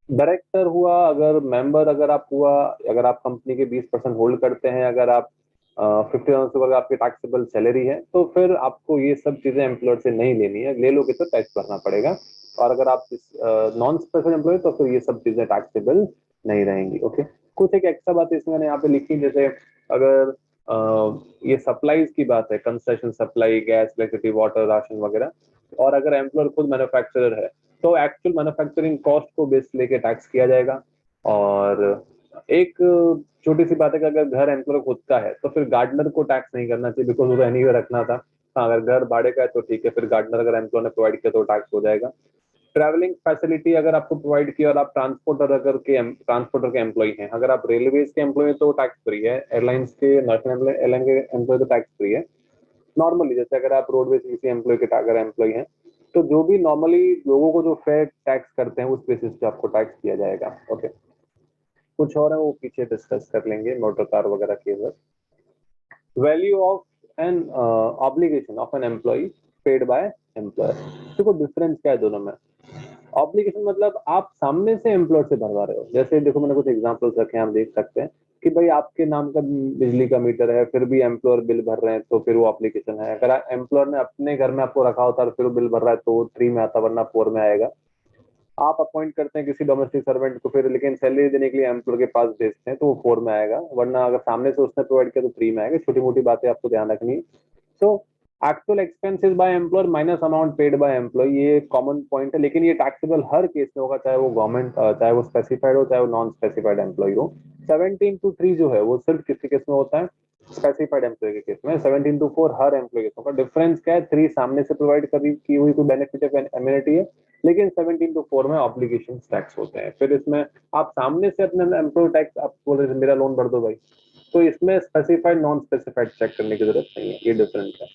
S1: डायरेक्टर हुआ, अगर मेंबर अगर आप हुआ, अगर आप कंपनी के 20% होल्ड करते हैं, अगर आप 50,000 से अगर आपकी टैक्सेबल सैलरी है, तो फिर आपको ये सब चीजें एम्प्लॉयर से नहीं लेनी है, ले लोगे तो टैक्स भरना पड़ेगा। और अगर आप नॉन स्पेशल एम्प्लॉय, तो फिर ये सब चीजें टैक्सेबल नहीं रहेंगी। ओके, कुछ एक एक्स्ट्रा बात इसमें मैंने यहाँ पे लिखी, जैसे अगर ये सप्लाईज की बात है, concession supply, gas, electricity, water, ration वगैरह, और अगर एम्प्लॉयर खुद मैन्युफैक्चरर है, तो एक्चुअल मैन्युफैक्चरिंग कॉस्ट को बेस लेके टैक्स किया जाएगा। और एक छोटी सी बात है कि अगर घर एम्प्लॉयर खुद का है, तो फिर गार्डनर को टैक्स नहीं करना चाहिए, बिकॉज वो एनीवे रखना था। हाँ, अगर घर भाड़े का है तो ठीक है, फिर गार्डनर अगर एम्प्लॉयर ने प्रोवाइड किया तो टैक्स हो जाएगा। ट्रैवलिंग फैसिलिटी अगर आपको प्रोवाइड किया और आप ट्रांसपोर्टर के एम्प्लॉय हैं, अगर आप रेलवेज के एम्प्लॉय तो टैक्स फ्री है, एयरलाइंस के, नेशनल एयरलाइन के एम्प्लॉय तो टैक्स फ्री है। नॉर्मली जैसे अगर आप रोडवेज किसी एम्प्लॉय के अगर एम्प्लॉय हैं, तो जो भी नॉर्मली लोगों को जो फेयर टैक्स करते हैं उस बेसिस पे आपको टैक्स किया जाएगा। ओके, कुछ और है वो पीछे डिस्कस कर लेंगे मोटर कार वगैरह के ऊपर। Value of an obligation of an employee paid by employer. देखो डिफरेंस क्या है दोनों में। ऑब्लिगेशन मतलब आप सामने से एम्प्लॉयर से भरवा रहे हो, जैसे देखो मैंने कुछ एग्जांपल्स रखे हैं, आप देख सकते हैं कि भाई आपके नाम का बिजली का मीटर है, फिर भी एम्प्लॉयर बिल भर रहे हैं, तो फिर वो एप्लीकेशन है। अगर एम्प्लॉयर ने अपने घर में आपको रखा होता है फिर वो बिल भर रहा है, तो वो 3 में आता, वरना 4 में आएगा। आप अपॉइंट करते हैं किसी डोमेस्टिक सर्वेंट को, फिर लेकिन सैलरी देने के लिए एम्प्लॉयर के पास भेजते हैं, तो वो 4 में आएगा, वरना अगर सामने से उसने प्रोवाइड किया तो 3 में आएगा। छोटी मोटी बातें आपको ध्यान रखनी है। So actual expenses by employer minus amount paid by employee, ये कॉमन पॉइंट है, लेकिन ये टैक्सेबल हर केस में होगा, चाहे वो गवर्नमेंट, चाहे वो स्पेसिफाइड हो, चाहे वो नॉन स्पेसिफाइड एम्प्लॉय हो। 17(2)(3 जो है वो सिर्फ किसी केस में होता है, स्पेसिफाइड एम्प्लॉय के केस में। 17(2)(4 हर एम्प्लॉय केस होगा। डिफरेंस क्या है, 3 सामने से प्रोवाइड की हुई कोई बेनिफिट है, एम्यूनिटी है, लेकिन 17(2)(4 में ऑब्लिगेशन टैक्स होते हैं। फिर इसमें आप सामने से अपने एम्प्लॉय टैक्स, आप बोल रहे मेरा लोन भर दो भाई, तो इसमें स्पेसिफाइड नॉन स्पेसिफाइड चेक करने की जरूरत नहीं है, ये डिफरेंस है।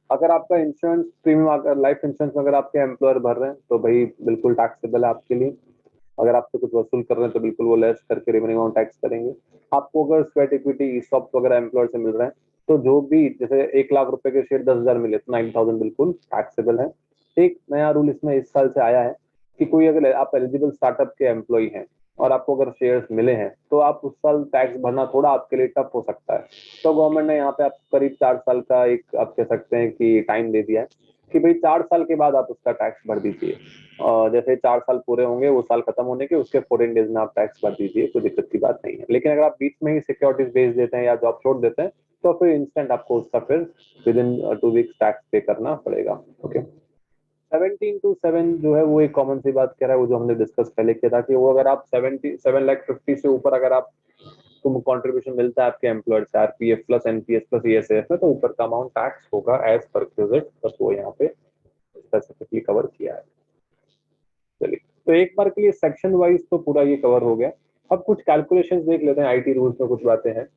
S1: अगर आपका इंश्योरेंस प्रीमियम, अगर लाइफ इंश्योरेंस में अगर आपके एम्प्लॉयर भर रहे हैं, तो भाई बिल्कुल टैक्सेबल है आपके लिए। अगर आपसे कुछ वसूल कर रहे हैं तो बिल्कुल वो लेस करके रिमेनिंग अमाउंट टैक्स करेंगे। आपको अगर स्वेट इक्विटी, ईसॉप वगैरह एम्प्लॉयर से मिल रहे हैं, तो जो भी जैसे 1 लाख रुपए के शेयर 10,000 मिले तो 9,000 बिल्कुल टैक्सेबल है। एक नया रूल इसमें इस साल से आया है कि कोई अगर आप एलिजिबल स्टार्टअप के एम्प्लॉय हैं और आपको अगर शेयर्स मिले हैं, तो आप उस साल टैक्स भरना थोड़ा आपके लिए टफ हो सकता है। तो गवर्नमेंट ने यहाँ पे आप करीब 4 साल का एक, आप कह सकते हैं कि टाइम दे दिया है कि भाई 4 साल के बाद आप उसका टैक्स भर दीजिए। जैसे 4 साल पूरे होंगे, वो साल खत्म होने के उसके 14 डेज में आप टैक्स भर दीजिए, कोई दिक्कत की बात नहीं है। लेकिन अगर आप बीच में ही सिक्योरिटीज बेच देते हैं या जॉब छोड़ देते हैं, तो फिर इंस्टेंट आपको उसका फिर विद इन 2 वीक्स टैक्स पे करना पड़ेगा। ओके, 17(2)(7 जो है वो एक कॉमन सी बात कह रहा है, वो जो हमने डिस्कस पहले किया था कि वो अगर आप 7,50,000 से ऊपर अगर आप तुम कंट्रीब्यूशन मिलता है आपके एम्प्लॉयर से, RPF plus NPS plus ESAF में, तो ऊपर का अमाउंट टैक्स होगा एज पर क्यूजेट, बस वो यहाँ पे स्पेसिफिकली कवर किया है। चलिए, तो एक बार के लिए सेक्शन वाइज तो पूरा ये कवर हो गया। अब कुछ कैलकुलेशंस देख लेते हैं, आईटी रूल्स में कुछ बातें हैं।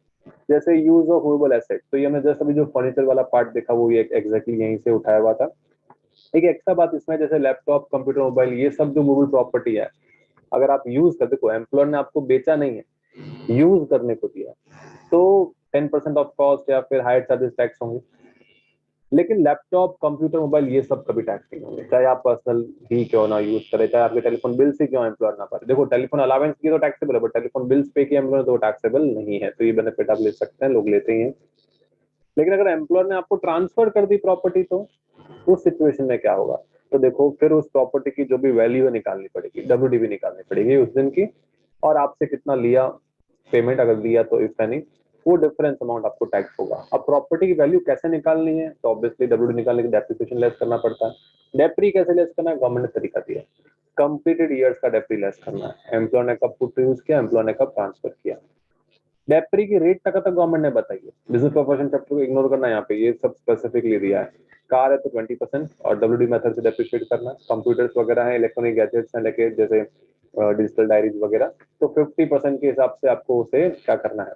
S1: जैसे यूज ऑफ मूवेबल एसेट, तो ये हमने जस्ट अभी जो फर्नीचर वाला पार्ट देखा वो ये एग्जैक्टली यहीं से उठाया हुआ था। एक एक्स्ट्रा बात इसमें, जैसे लैपटॉप, कंप्यूटर, मोबाइल, ये सब जो मूवेबल प्रॉपर्टी है, अगर आप यूज कर, देखो एम्प्लॉयर ने आपको बेचा नहीं है, यूज करने को दिया, तो 10% ऑफ कॉस्ट या फिर हायर चार्जेस टैक्स होंगे। लेकिन लैपटॉप, कंप्यूटर, मोबाइल, ये सब कभी टैक्स नहीं होंगे, चाहे आप पर्सनल ही क्यों ना यूज करें, चाहे आपके टेलीफोन बिल से क्यों एम्प्लॉयर ना पाए। देखो टेलीफोन अलावेंस की तो टैक्सेबल है, बट टेलीफोन बिल्स पे किया एम्प्लॉयर तो टैक्सेबल नहीं है, तो ये बेनिफिट आप ले सकते हैं, लोग लेते ही हैं। लेकिन अगर एम्प्लॉयर ने आपको ट्रांसफर कर दी प्रॉपर्टी, तो उस सिचुएशन में क्या होगा, तो देखो फिर उस प्रॉपर्टी की जो भी वैल्यू है निकालनी पड़ेगी, डब्ल्यूडीवी निकालनी पड़ेगी उस दिन की, और आपसे कितना लिया पेमेंट, अगर दिया तो इफ एनी, वो डिफरेंस अमाउंट आपको टैक्स होगा। अब प्रॉपर्टी की वैल्यू कैसे निकालनी है, तो ऑब्वियसली डब्ल्यूडी निकालने के डेप्रिसिएशन लेस करना पड़ता है। डेप्री कैसे लेस करना है, गवर्नमेंट ने तरीका दिया, कंप्लीटेड ईयर्स का डेप्री लेस करना है। एम्प्लॉय ने कब पुट यूज किया, एम्प्लॉय ने कब ट्रांसफर किया। डेप्री की रेट तक गवर्नमेंट ने बताई है, बिजनेस प्रोपोर्शन चैप्टर को इग्नोर करना है, यहाँ पे ये सब स्पेसिफिकली दिया है। कार है तो 20% और डब्ल्यूडी मेथड से डेप्रिशिएट करना है। कंप्यूटर्स वगैरह है, इलेक्ट्रॉनिक गैजेट्स हैं लेके जैसे डिजिटल डायरीज वगैरह, तो 50% के हिसाब से आपको उसे क्या करना है,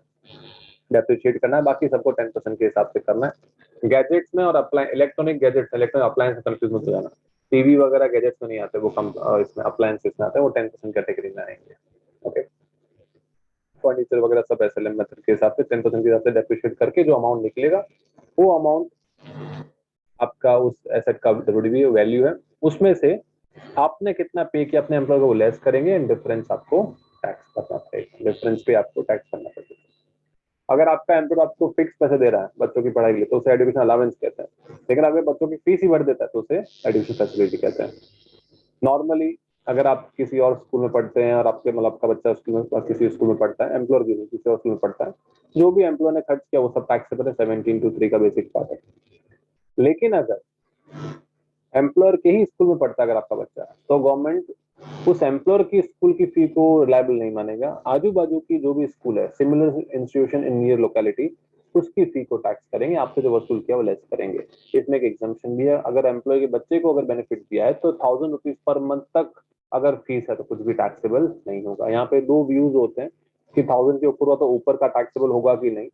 S1: डेप्रिशिएट करना है। बाकी सबको 10% के हिसाब से करना है। गैजेट्स में और electronic gadgets, electronic appliance confuse मत हो जाना, टीवी वगैरह गैजेट्स में नहीं आते, वो कम इसमें अप्लायंसेस में आते हैं, वो 10% कैटेगरी में आएंगे। ओके, फर्नीचर वगैरह सब एसएलएम मेथड के हिसाब से 10% के हिसाब से डेप्रिशिएट करके जो अमाउंट निकलेगा, वो अमाउंट आपका उस एसेट का डब्ल्यूडीवी वैल्यू है, उसमें से आपने कितना पे किया अपने एम्प्लॉय को वो लेस करेंगे, एंड डिफरेंस आपको टैक्स करना पड़ेगा, डिफरेंस पे आपको टैक्स करना पड़ेगा। अगर आपका एम्प्लॉय आपको फिक्स पैसे दे रहा है बच्चों की पढ़ाई के लिए, तो उसे एजुकेशन अलाउंस कहते हैं। लेकिन अगर बच्चों की फीस ही भर देता है तो उसे एजुकेशन फैसिलिटी कहते हैं। नॉर्मली अगर आप किसी और स्कूल में पढ़ते हैं और आपके मतलब आपका बच्चा स्कूल में किसी स्कूल में पढ़ता है, एम्प्लॉयर की नहीं, किसी और स्कूल में पढ़ता है, जो भी एम्प्लॉयर ने खर्च किया वो सब टैक्सेबल है, 17(2)(3) का बेसिक पार्ट है। लेकिन अगर एम्प्लॉयर के ही स्कूल में पढ़ता है अगर आपका बच्चा, तो गवर्नमेंट उस एम्प्लॉयर की स्कूल की फी को रिलायबल नहीं मानेगा। आजू बाजू की जो भी स्कूल है, similar institution in near locality, उसकी फी को टैक्स करेंगे, आपसे जो वसूल किया वो लेस करेंगे। इसमें एक एग्जम्पशन भी है, अगर एम्प्लॉय के बच्चे को अगर बेनिफिट दिया है तो 1000 रुपीज पर मंथ तक अगर फीस है तो कुछ भी टैक्सेबल नहीं होगा। यहाँ पे दो व्यूज होते हैं कि 1000 के ऊपर हुआ तो ऊपर का टैक्सेबल होगा कि नहीं,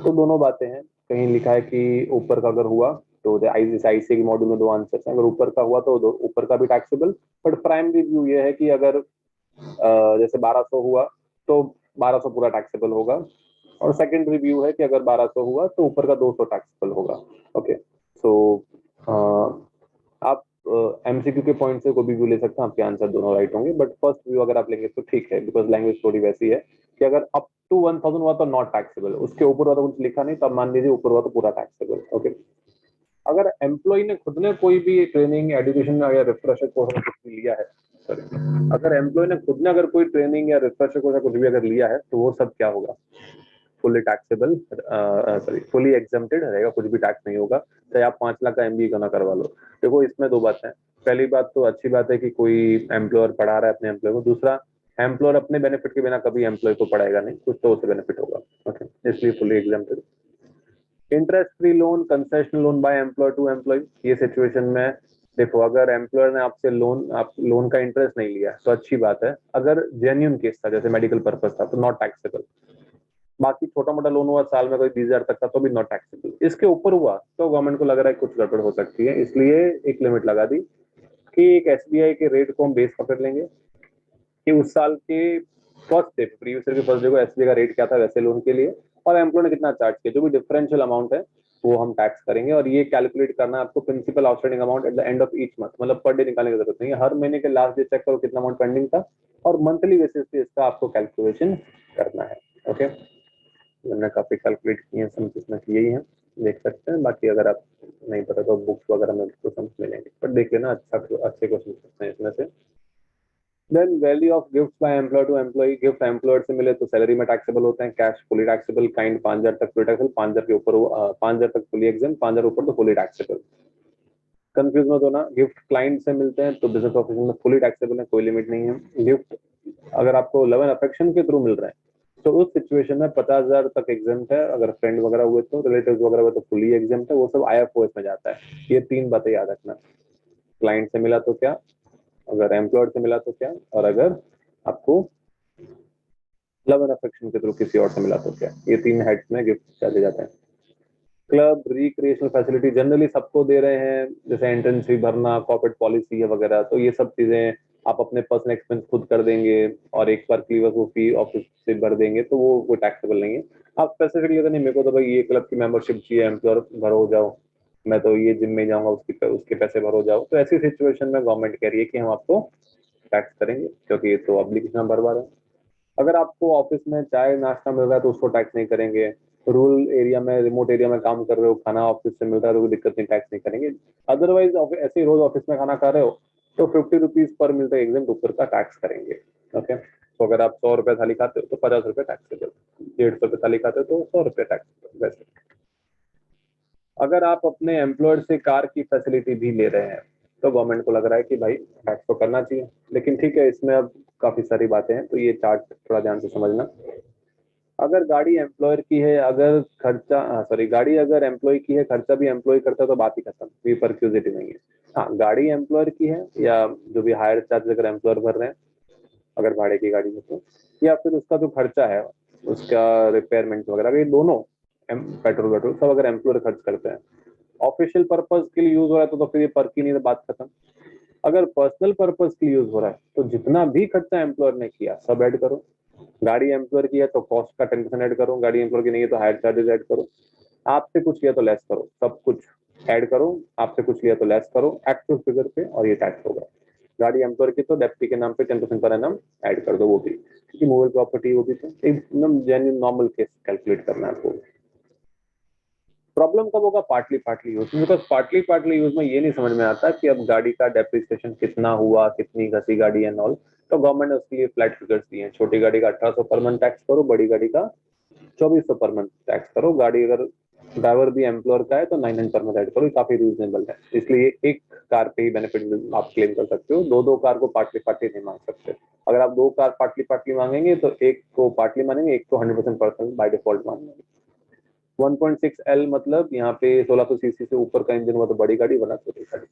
S1: तो दोनों बातें हैं। कहीं लिखा है कि ऊपर का अगर हुआ तो आईसीए के मॉड्यूल में दो आंसर हैं, अगर ऊपर का हुआ तो ऊपर का भी टैक्सेबल। बट प्राइमरी व्यू ये है कि अगर जैसे 1200 हुआ तो 1200 पूरा टैक्सेबल होगा, और सेकेंडरी व्यू है कि अगर 1200 हुआ तो ऊपर का 200 टैक्सेबल होगा। ओके, सो आप एमसीक्यू के पॉइंट से कोई भी व्यू ले सकते हैं, आपके आंसर दोनों राइट होंगे। बट फर्स्ट व्यू अगर आप लेंगे तो ठीक है, बिकॉज लैंग्वेज थोड़ी वैसी है कि अगर अप टू 1000 हुआ तो नॉट टैक्सेबल, उसके ऊपर हुआ तो कुछ लिखा नहीं, तब मान लीजिए ऊपर हुआ तो पूरा टैक्सेबल। ओके, अगर एम्प्लॉय ने खुद ने कोई भी ट्रेनिंग एजुकेशन या रिफ्रेशर कोर्स कुछ भी लिया है, सॉरी, अगर एम्प्लॉय ने खुद ने अगर कोई ट्रेनिंग या रिफ्रेशर कोर्स कुछ भी अगर लिया है, तो वो सब क्या होगा, fully taxable, sorry fully exempted रहेगा, कुछ भी टैक्स नहीं होगा, चाहे आप 5 लाख का एमबीए क्यों ना करवा लो। देखो इसमें दो बातें हैं, पहली बात तो अच्छी बात है कि कोई एम्प्लॉयर पढ़ा रहा है अपने एम्प्लॉय को, दूसरा एम्प्लॉयर अपने बेनिफिट के बिना कभी एम्प्लॉय को पढ़ाएगा नहीं, कुछ तो उससे बेनिफिट होगा। ओके, इसलिए fully exempted. Interest free loan, concessional loan by employee to employee, ये सिचुएशन में देखो, अगर एम्प्लॉयर ने आपसे लोन का इंटरेस्ट नहीं लिया तो अच्छी बात है, अगर जेन्यून केस था जैसे मेडिकल पर्पस था तो नॉट टैक्सेबल। बाकी छोटा मोटा लोन हुआ साल में कोई 20,000 तक का तो भी नॉट टैक्सेबल। इसके ऊपर हुआ तो गवर्नमेंट को लग रहा है कुछ गड़बड़ हो सकती है, इसलिए एक लिमिट लगा दी कि एक एसबीआई के रेट को हम बेस पकड़ लेंगे कि उस साल के फर्स्ट डे, प्रीवियस ईयर के फर्स्ट डे को एसबीआई का रेट क्या था वैसे लोन के लिए, और एम्प्लॉय ने कितना चार्ज किया, जो भी डिफरेंशियल अमाउंट है वो हम टैक्स करेंगे। और ये कैलकुलेट करना है आपको principal outstanding amount at the end of each month, मतलब पर डे निकालने की जरूरत नहीं है, हर महीने के लास्ट डे चेक करो कितना अमाउंट पेंडिंग था, और मंथली बेसिस पे इसका आपको कैलकुलेशन करना है। ओके, मैंने काफी कैलकुलेट किए हैं, सम इसमें यही है, देख सकते हैं। बाकी अगर आप नहीं पता तो बुक्स वगैरह में उसको समझ मिलेंगे, पर देख लेना, अच्छे क्वेश्चन पूछते हैं इसमें से। Then value of gift by employee to employee, gift employer से मिले तो सैलरी में टैक्सेबल होते हैं, कैश फुली टैक्सेबल, काइंड 5,000 तक फुली टैक्सेबल, 5,000 के ऊपर 5,000 तक फुली एग्जाम, 5,000 ऊपर तो फुली टैक्सेबल। कंफ्यूज मत होना, गिफ्ट क्लाइंट से मिलते हैं तो बिजनेस ऑफिस में फुली टैक्सेबल है, कोई लिमिट नहीं है। गिफ्ट अगर आपको लव एंड अफेक्शन के थ्रू मिल रहा है तो उस सिचुएशन में 50,000 तक एग्जाम्प्ट है, अगर फ्रेंड वगैरह हुए तो, रिलेटिव वगैरह हुए तो फुली एग्जाम्प्ट है, वो सब आईएफओएस में जाता है। ये तीन बातें याद रखना, क्लाइंट से मिला तो क्या, अगर एम्प्लॉयर से मिला तो क्या, और अगर आपको लव एंड अफेक्शन के थ्रू किसी और से मिला तो क्या, ये तीन हेड्स में गिफ्ट चले जाते हैं। क्लब रिक्रिएशनल फैसिलिटी जनरली सबको दे रहे हैं, जैसे एंट्रेंस फी भरना, कॉर्पोरेट पॉलिसी है वगैरह, तो ये सब चीजें आप अपने पर्सनल एक्सपेंस खुद कर देंगे और एक बार क्लीवर वो फी ऑफिस से भर देंगे, तो वो कोई टैक्सेबल नहीं है। आप स्पेसिफिकली अगर नहीं, मेरे को तो भाई ये क्लब की मेंबरशिप चाहिए, एम्प्लॉयर भरो जाओ, मैं तो ये जिम में जाऊंगा, उसके पैसे भरो जाओ, तो ऐसी सिचुएशन में गवर्नमेंट कह रही है कि हम आपको टैक्स करेंगे, क्योंकि ये तो ऑब्लिगेशन भर रहे हैं। अगर आपको ऑफिस में चाय नाश्ता मिल रहा है तो उसको टैक्स नहीं करेंगे, रूरल एरिया में, रिमोट एरिया में काम कर रहे हो, खाना ऑफिस से मिल रहा है तो कोई दिक्कत नहीं, टैक्स नहीं करेंगे। अदरवाइज ऐसे ही रोज ऑफिस में खाना खा रहे हो तो 50 रुपीज पर मील तक एग्जाम ऊपर का टैक्स करेंगे। ओके, तो अगर आप 100 रुपए थाली खाते हो तो 50 रुपए टैक्सेबल, 150 रुपए थाली खाते हो तो 100 रुपए टैक्सेबल। वैसे अगर आप अपने एम्प्लॉयर से कार की फैसिलिटी भी ले रहे हैं तो गवर्नमेंट को लग रहा है कि भाई टैक्स तो करना चाहिए। लेकिन ठीक है, इसमें अब काफी सारी बातें हैं, तो ये चार्ट थोड़ा ध्यान से समझना। अगर गाड़ी एम्प्लॉयर की है, अगर खर्चा सॉरी गाड़ी अगर एम्प्लॉय की है, खर्चा भी एम्प्लॉय करता है, तो बात ही खत्म, कोई परक्यूजिटी नहीं है। हाँ, गाड़ी एम्प्लॉयर की है या जो भी हायर चार्ज अगर एम्प्लॉयर भर रहे हैं, अगर भाड़े की गाड़ी है तो, या फिर उसका जो खर्चा है, उसका रिपेयरमेंट वगैरह, ये दोनों पेट्रोल वेट्रोल सब अगर एम्प्लॉयर खर्च करते हैं, ऑफिशियल पर्पज के लिए यूज हो रहा है तो फिर ये पर्क ही नहीं, तो बात खत्म। अगर पर्सनल पर्पज के लिए यूज हो रहा है तो जितना भी खर्चा एम्प्लॉयर ने किया सब ऐड करो। गाड़ी एम्प्लॉयर की है तो कॉस्ट का 10% ऐड करो, गाड़ी एम्प्लॉयर की नहीं है तो हायर चार्जेस ऐड करो, आपसे कुछ लिया तो लेस करो, सब कुछ ऐड करो, आपसे कुछ लिया तो लेस करो एक्चुअल फिगर पे, और ये टैक्स होगा। गाड़ी एम्प्लॉयर की तो डेप्टी के नाम पे 10% पर एनम ऐड कर दो, वो भी क्योंकि मूवेबल प्रॉपर्टी, वो भी तो एकदम जेन्युइन नॉर्मल केस कैलकुलेट करना है आपको। प्रॉब्लम कब होगा? पार्टली पार्टली यूज में, बिकॉज पार्टली पार्टली यूज में ये नहीं समझ में आता कि अब गाड़ी का डेप्रिसिएशन कितना हुआ, कितनी घसी गाड़ी एंड ऑल। तो गवर्नमेंट ने उसके लिए फ्लैट फिगर्स दिए हैं, छोटी गाड़ी का 1800 पर मंथ टैक्स करो, बड़ी गाड़ी का 2400 पर मंथ टैक्स करो, गाड़ी अगर ड्राइवर भी एम्प्लॉयर का है तो 900 पर मंथ ऐड करो, काफी रीजनेबल है। इसलिए एक कार पे ही बेनिफिट आप क्लेम कर सकते हो, दो दो कार को पार्टली पार्टली नहीं मांग सकते। अगर आप दो कार पार्टली पार्टली मांगेंगे तो एक को पार्टली मानेंगे, एक को 100% पर्सनल बाय डिफॉल्ट मानेंगे। 1.6L मतलब यहाँ पे 1600 सीसी से ऊपर का इंजन हुआ तो बड़ी गाड़ी, वरना छोटी गाड़ी।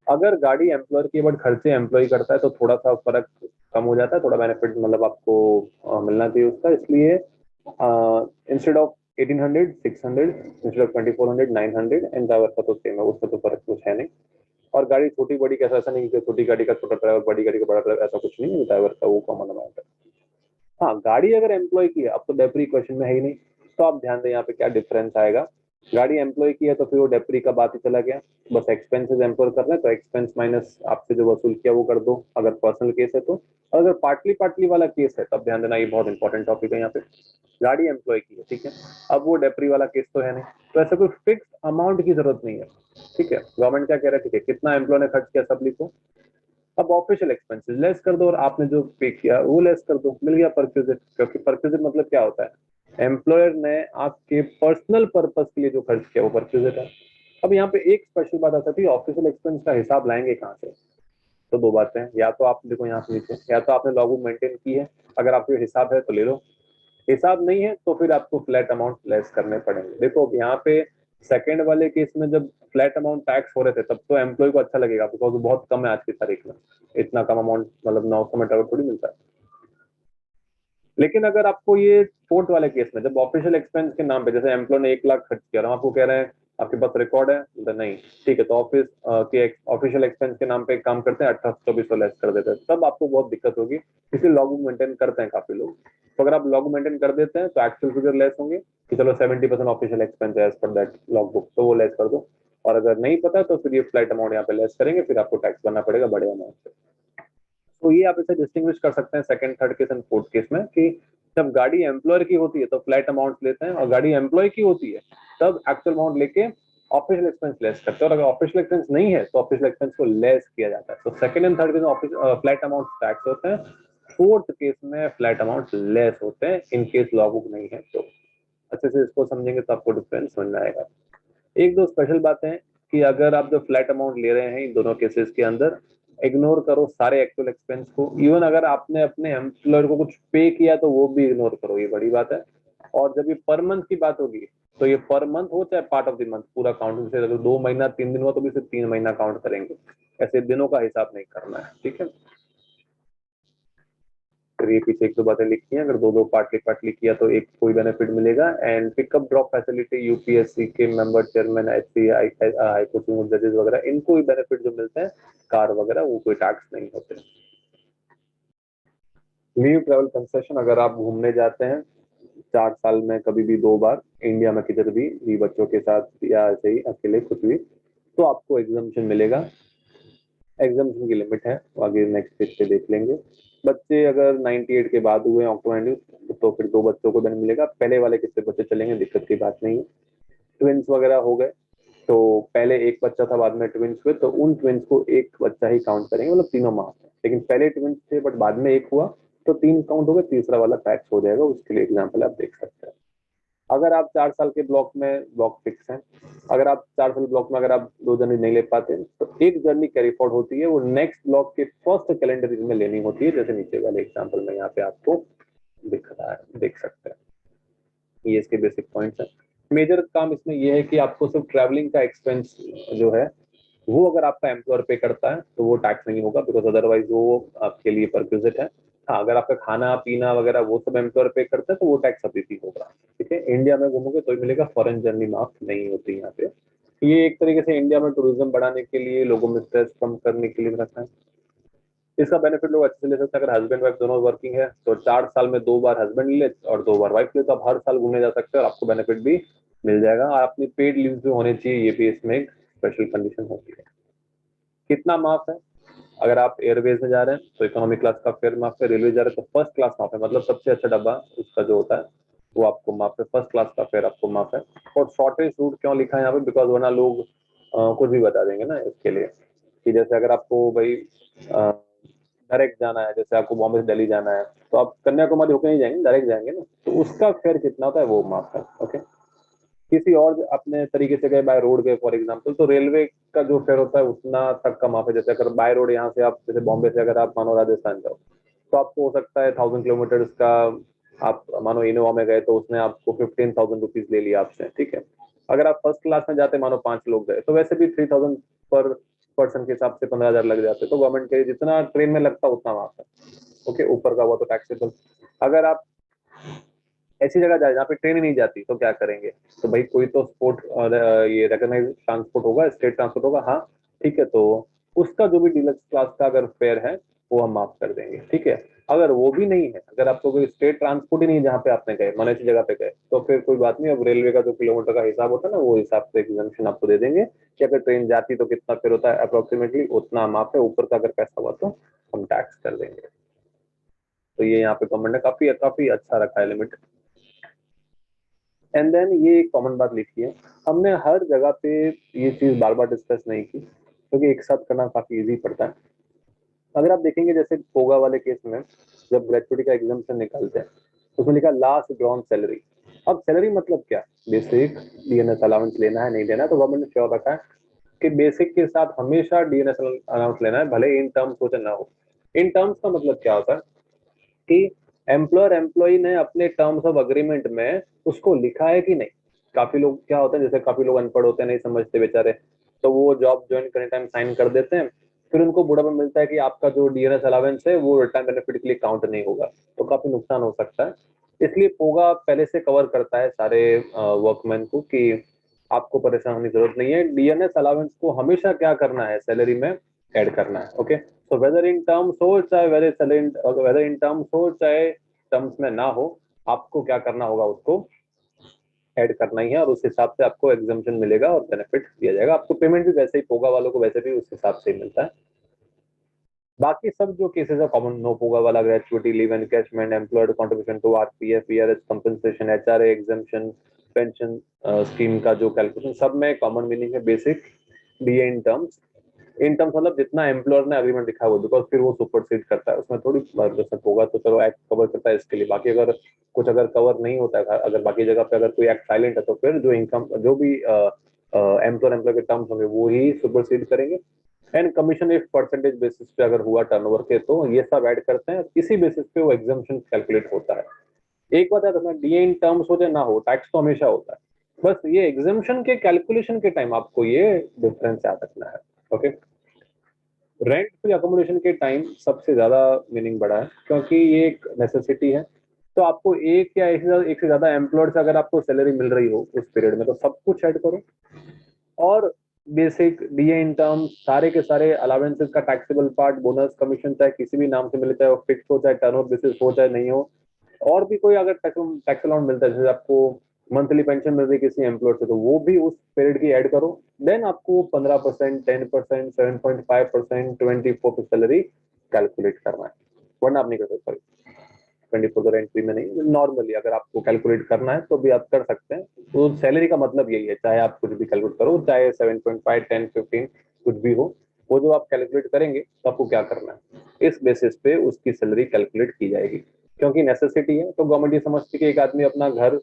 S1: अगर गाड़ी एम्प्लॉयर की बट खर्चे एम्प्लॉय करता है तो थोड़ा सा फर्क कम हो जाता है, थोड़ा बेनिफिट मतलब आपको मिलना चाहिए उसका। इसलिए instead of 1800 600, instead of 2400 900, and driver का तो सेम है, उसमें तो फर्क कुछ है नहीं। और गाड़ी छोटी बड़ी का ऐसा नहीं कि छोटी गाड़ी का छोटा ड्राइवर, बड़ी गाड़ी का बड़ा ड्राइवर, ऐसा कुछ नहीं है, ड्राइवर का वो कॉमन अमाउंट है। हाँ, गाड़ी अगर एम्प्लॉय की है, अब तो डेप्री क्वेश्चन में है ही नहीं, तो आप ध्यान दें यहाँ पे क्या डिफरेंस आएगा। गाड़ी एम्प्लॉय की है तो फिर वो डेप्री का बात ही चला गया, बस एक्सपेंसेस एम्प्लॉय कर रहे हैं तो एक्सपेंस माइनस आपसे जो वसूल किया वो कर दो, अगर पर्सनल केस है तो। और अगर पार्टली पार्टली वाला केस है तब ध्यान देना, ये बहुत इंपॉर्टेंट टॉपिक है यहाँ पे। गाड़ी एम्प्लॉय की है, ठीक है, अब वो डेप्री वाला केस तो है नहीं, तो ऐसा कोई फिक्स अमाउंट की जरूरत नहीं है। ठीक है, गवर्नमेंट क्या कह रहा है, ठीक है, कितना एम्प्लॉय ने खर्च किया सब लिखो, अब ऑफिशियल एक्सपेंसेस लेस कर दो, और आपने जो पे किया वो लेस कर दो, मिल गया परक्यूजिट। क्योंकि परक्यूजिट मतलब क्या होता है, एम्प्लॉयर ने आपके पर्सनल पर्पस के लिए जो खर्च किया वो परक्यूजिट है। अब यहाँ पे एक स्पेशल बात आ सकती है, ऑफिशियल एक्सपेंस का हिसाब लाएंगे कहाँ से? तो दो बातें हैं, या तो आप देखो यहाँ से नीचे, या तो आपने लॉगबुक मेंटेन की है, अगर आपके हिसाब है तो ले लो, हिसाब नहीं है तो फिर आपको फ्लैट अमाउंट लेस करने पड़ेंगे। देखो यहाँ पे सेकंड वाले केस में जब फ्लैट अमाउंट टैक्स हो रहे थे तब तो एम्प्लॉय को अच्छा लगेगा, बिकॉज वो बहुत कम है आज की तारीख में, इतना कम अमाउंट मतलब 900 में टका थोड़ी मिलता है। लेकिन अगर आपको ये फोर्थ वाले केस में जब ऑफिशियल एक्सपेंस के नाम पे, जैसे एम्प्लॉय ने 1 लाख खर्च किया, हम आपको कह रहे हैं आपके पास रिकॉर्ड है तो नहीं, ठीक है, तो ऑफिस के ऑफिशियल एक्सपेंस के नाम पे एक काम करते हैं, 1824 लेस कर देते हैं, तब आपको बहुत दिक्कत होगी। इसलिए लॉग बुक मेंटेन करते हैं काफी लोग, तो अगर आप लॉग मेंटेन कर देते हैं तो एक्चुअल फिगर लेस होंगे कि चलो 70% ऑफिशियल एक्सपेंस है as per that log book, तो वो लेस कर दो। और अगर नहीं पता तो फिर ये फ्लाइट अमाउंट यहाँ पे लेस करेंगे, फिर आपको टैक्स भरना पड़ेगा बड़े अमाउंट से। तो ये आप इसे डिस्टिंग्विश कर सकते हैं second third case and fourth case में, कि जब गाड़ी एम्प्लॉयर की होती है तो फ्लैट अमाउंट लेते हैं, और गाड़ी एम्प्लॉय की होती है तब एक्चुअल अमाउंट लेके ऑफिशियल एक्सपेंस लेस करते हैं, और अगर ऑफिशियल एक्सपेंस नहीं है तो ऑफिशियल एक्सपेंस को लेस किया जाता है। तो सेकंड एंड थर्ड केस में फ्लैट अमाउंट टैक्स होते हैं, फोर्थ केस में फ्लैट अमाउंट लेस होते हैं, इन केस लॉ बुक नहीं है तो। अच्छे से इसको समझेंगे तो आपको डिफरेंस समझ में आएगा। एक दो स्पेशल बातें हैं कि अगर आप जो फ्लैट अमाउंट ले रहे हैं इन दोनों केसेस के अंदर, इग्नोर करो सारे एक्चुअल एक्सपेंस को, इवन अगर आपने अपने एम्प्लॉयर को कुछ पे किया तो वो भी इग्नोर करो, ये बड़ी बात है। और जब ये पर मंथ की बात होगी तो ये पर मंथ हो चाहे पार्ट ऑफ द मंथ, पूरा काउंटिंग से अगर 2 महीना 3 दिन हुआ तो भी सिर्फ 3 महीना काउंट करेंगे, ऐसे दिनों का हिसाब नहीं करना है, ठीक है। फिर ये पीछे एक दो बातें लिखी हैं, अगर दो दो पार्टली पार्टली किया तो एक कोई बेनिफिट मिलेगा। And pickup drop facility UPSC के मेंबर चेयरमैन एचसी हाईकोर्ट जजेस वगैरह, इनको भी बेनिफिट जो मिलते हैं कार वगैरह, वो कोई टैक्स नहीं होते। लीव ट्रैवल कंसेशन, अगर आप घूमने जाते हैं 4 साल में कभी भी 2 बार इंडिया में किधर भी बच्चों के साथ या ऐसे ही अकेले कुछ भी, तो आपको एग्जामेशन मिलेगा। एग्जामेशन की लिमिट है, वो आगे नेक्स्ट पेज पे देख लेंगे। बच्चे अगर 98 के बाद हुए ऑक्टोबर तो फिर 2 बच्चों को दंड मिलेगा, पहले वाले कितने बच्चे चलेंगे दिक्कत की बात नहीं है। ट्विंस वगैरह हो गए तो पहले एक बच्चा था बाद में ट्विंस हुए तो उन ट्विंस को एक बच्चा ही काउंट करेंगे, मतलब तीनों माँ से। लेकिन पहले ट्विंस थे बट बाद में एक हुआ तो 3 काउंट हो गए, तीसरा वाला टैक्स हो जाएगा। उसके लिए एग्जाम्पल आप देख सकते हैं। अगर आप 4 साल के ब्लॉक फिक्स है, अगर आप 4 साल ब्लॉक में अगर आप 2 जर्नी नहीं ले पाते तो एक जर्नी कैरी फॉरवर्ड होती है, वो नेक्स्ट ब्लॉक के फर्स्ट कैलेंडर ईयर में लेनी होती है, जैसे नीचे वाले एग्जाम्पल में यहाँ पे आपको दिख रहा है, देख सकते हैं। ये इसके बेसिक पॉइंट्स हैं। मेजर काम इसमें ये है कि आपको सिर्फ ट्रैवलिंग का एक्सपेंस जो है वो अगर आपका एम्प्लॉयर पे करता है तो वो टैक्स नहीं होगा, बिकॉज अदरवाइज वो आपके लिए परक्विजिट है। हाँ, अगर आपका खाना पीना वगैरह वो सब एम्प्लॉयर पे करता है तो वो टैक्स अभी भी होगा। ठीक है, इंडिया में घूमोगे तो ही मिलेगा, फॉरेन जर्नी माफ नहीं होती यहाँ पे। ये एक तरीके से इंडिया में टूरिज्म बढ़ाने के लिए, लोगों में स्ट्रेस कम करने के लिए रखा है। इसका बेनिफिट लोग अच्छे से ले सकते हैं। अगर हस्बैंड वाइफ दोनों वर्किंग है तो 4 साल में 2 बार हस्बैंड ले और 2 बार वाइफ ले, तो आप हर साल घूमने जा सकते हैं और आपको बेनिफिट भी मिल जाएगा। और अपनी पेड लीव भी होनी चाहिए, ये भी इसमें एक स्पेशल कंडीशन होती है। कितना माफ है? अगर आप एयरवेज में जा रहे हैं तो इकोनॉमी क्लास का फेयर माफ है, रेलवे जा रहे हैं तो फर्स्ट क्लास माफ है, मतलब सबसे अच्छा डब्बा उसका जो होता है वो आपको माफ है, फर्स्ट क्लास का फेयर आपको माफ है। और शॉर्टेज रूट क्यों लिखा है यहाँ पे? बिकॉज वरना लोग कुछ भी बता देंगे ना इसके लिए, कि जैसे अगर आपको भाई डायरेक्ट जाना है, जैसे आपको बॉम्बे से दिल्ली जाना है तो आप कन्याकुमारी होकर नहीं जाएंगे, डायरेक्ट जाएंगे ना, तो उसका फेयर कितना होता है वो माफ है। ओके, किसी और अपने तरीके से गए, बाय रोड गए फॉर एग्जांपल, तो रेलवे का जो फेयर होता है उतना तक का माफ है। जैसे अगर बाय रोड यहाँ से आप जैसे बॉम्बे से अगर आप मानो राजस्थान जाओ तो आपको हो सकता है 1000 किलोमीटर का, आप मानो इनोवा में गए तो उसने आपको 15,000 रुपीज ले लिया आपसे। ठीक है, अगर आप फर्स्ट क्लास में जाते मानो 5 लोग गए तो वैसे भी 3,000 पर पर्सन के हिसाब से 15,000 लग जाते, तो गवर्नमेंट के जितना ट्रेन में लगता उतना माफ है। ओके, ऊपर का हुआ तो टैक्सेबल। अगर आप ऐसी जगह जाए जहाँ पे ट्रेन ही नहीं जाती तो क्या करेंगे? तो भाई कोई तो स्पोर्ट और ये रिकॉग्नाइज ट्रांसपोर्ट होगा, स्टेट ट्रांसपोर्ट होगा। हाँ ठीक है, तो उसका जो भी डीलक्स क्लास का अगर फेयर है वो हम माफ कर देंगे। ठीक है, अगर वो भी नहीं है, अगर आपको कोई स्टेट ट्रांसपोर्ट ही नहीं है जहाँ पे आपने गए, मन ऐसी जगह पे गए, तो फिर कोई बात नहीं। अब रेलवे का जो किलोमीटर का हिसाब होता है ना, वो हिसाब से एग्जम्पशन आपको दे देंगे कि अगर ट्रेन जाती तो कितना फेयर होता है, अप्रोक्सीमेटली उतना माफ है, ऊपर का अगर पैसा हुआ तो हम टैक्स कर देंगे। तो ये यहाँ पे गवर्नमेंट ने काफी काफी अच्छा रखा है लिमिट। एंड देन ये एक कॉमन बात लिखी है, हमने हर जगह पे ये चीज बार बार डिस्कस नहीं की क्योंकि एक साथ करना काफी इजी पड़ता है। अगर आप देखेंगे जैसे पोगा वाले केस में जब ग्रेचुइटी का एग्जाम्पशन निकालते हैं तो उसमें लिखा लास्ट ड्रॉन सैलरी। अब सैलरी मतलब क्या? बेसिक डीएनएस अलाउंस लेना है नहीं लेना है, तो गवर्नमेंट ने श्योर रखा है कि बेसिक के साथ हमेशा डीएनएस अलाउंस लेना है, भले इन टर्म्स हो चाहे ना हो। इन टर्म्स का मतलब क्या होता है कि एम्प्लॉयर एम्प्लॉई ने अपने टर्म्स ऑफ अग्रीमेंट में उसको लिखा है कि नहीं। काफी लोग क्या होते हैं, जैसे काफी लोग अनपढ़ होते हैं, नहीं समझते बेचारे, तो वो जॉब ज्वाइन करने टाइम साइन कर देते हैं, फिर उनको बुढ़ापा मिलता है कि आपका जो डीएनएस अलावेंस है वो रिटायर्ड बेनिफिट के लिए काउंट नहीं होगा, तो काफी नुकसान हो सकता है। इसलिए पोगा पहले से कवर करता है सारे वर्कमैन को कि आपको परेशान होने की जरूरत नहीं है, डीएनएस अलावेंस को हमेशा क्या करना है, सैलरी में ऐड करना है। ओके, तो वेदर इन टर्म्स हो चाहे वेदर इन टर्म्स हो चाहे टर्म्स में ना हो, आपको क्या करना होगा, उसको ऐड करना ही है और उस हिसाब से आपको एग्जाम्पशन मिलेगा और बेनिफिट दिया जाएगा। आपको पेमेंट भी वैसे ही पोगा वालों को वैसे भी उस हिसाब से ही मिलता है। बाकी सब जो केसेस है कॉमन, नो पोगा वाला, gratuity, leave encashment, employed contribution to RPF, ERS compensation, HRA exemption, pension scheme का जो कैलकुलेशन, सब में कॉमन मीनिंग है basic DA in terms. In terms मतलब जितना एम्प्लॉयर ने अग्रीमेंट लिखा हुआ, बिकॉज फिर वो सुपरसीड करता है, उसमें थोड़ी जैसे होगा तो चलो एक्ट कवर करता है इसके लिए, बाकी अगर कुछ अगर कवर नहीं होता है, अगर बाकी जगह पे अगर कोई एक्ट साइलेंट है तो फिर जो इनकम जो भी एम्प्लॉयर एम्प्लॉय के टर्म्स होंगे वो ही सुपरसीड करेंगे। एंड कमीशन एक परसेंटेज बेसिस पे अगर हुआ टर्नओवर के तो ये सब ऐड करते हैं, इसी बेसिस पे वो एग्जाम्पशन कैलकुलेट होता है। एक बात है रखना, डीए इन टर्म्स हो चाहे ना हो, टैक्स तो हमेशा होता है, बस ये एग्जाम्पशन के कैलकुलेशन के टाइम आपको ये डिफरेंस याद रखना है। ओके, रेंट फ्री अकोमोडेशन के टाइम सबसे ज्यादा मीनिंग बड़ा है क्योंकि ये एक नेसेसिटी है। तो आपको एक या एक से ज्यादा एम्प्लॉयर से अगर आपको सैलरी मिल रही हो उस पीरियड में तो सब कुछ ऐड करो, और बेसिक डीए इन टर्म सारे के सारे अलावेंसेस का टैक्सेबल पार्ट, बोनस, कमीशन, चाहे किसी भी नाम से मिले, चाहे वो फिक्स हो चाहे टर्न बेसिस हो चाहे नहीं हो, और भी कोई अगर टैक्स अलाउंस मिलता है, जैसे आपको मंथली पेंशन मिल रही है किसी एम्प्लॉयर से, तो वो भी उस पीरियड की ऐड करो। देन आपको 15%, 10%, 7.5%, 24 सैलरी कैलकुलेट करना है, वरना आप नहीं कर सकते। 24 एंट्री में नहीं, नॉर्मली अगर आपको कैलकुलेट करना है तो भी आप कर सकते हैं। तो सैलरी का मतलब यही है, चाहे आप कुछ भी कैलकुलेट करो, चाहे 7.5, 10, 15 कुछ भी हो, वो जो आप कैलकुलेट करेंगे तो आपको क्या करना है, इस बेसिस पे उसकी सैलरी कैलकुलेट की जाएगी। क्योंकि नेसेसिटी है, तो गवर्नमेंट ये समझती है कि एक आदमी अपना घर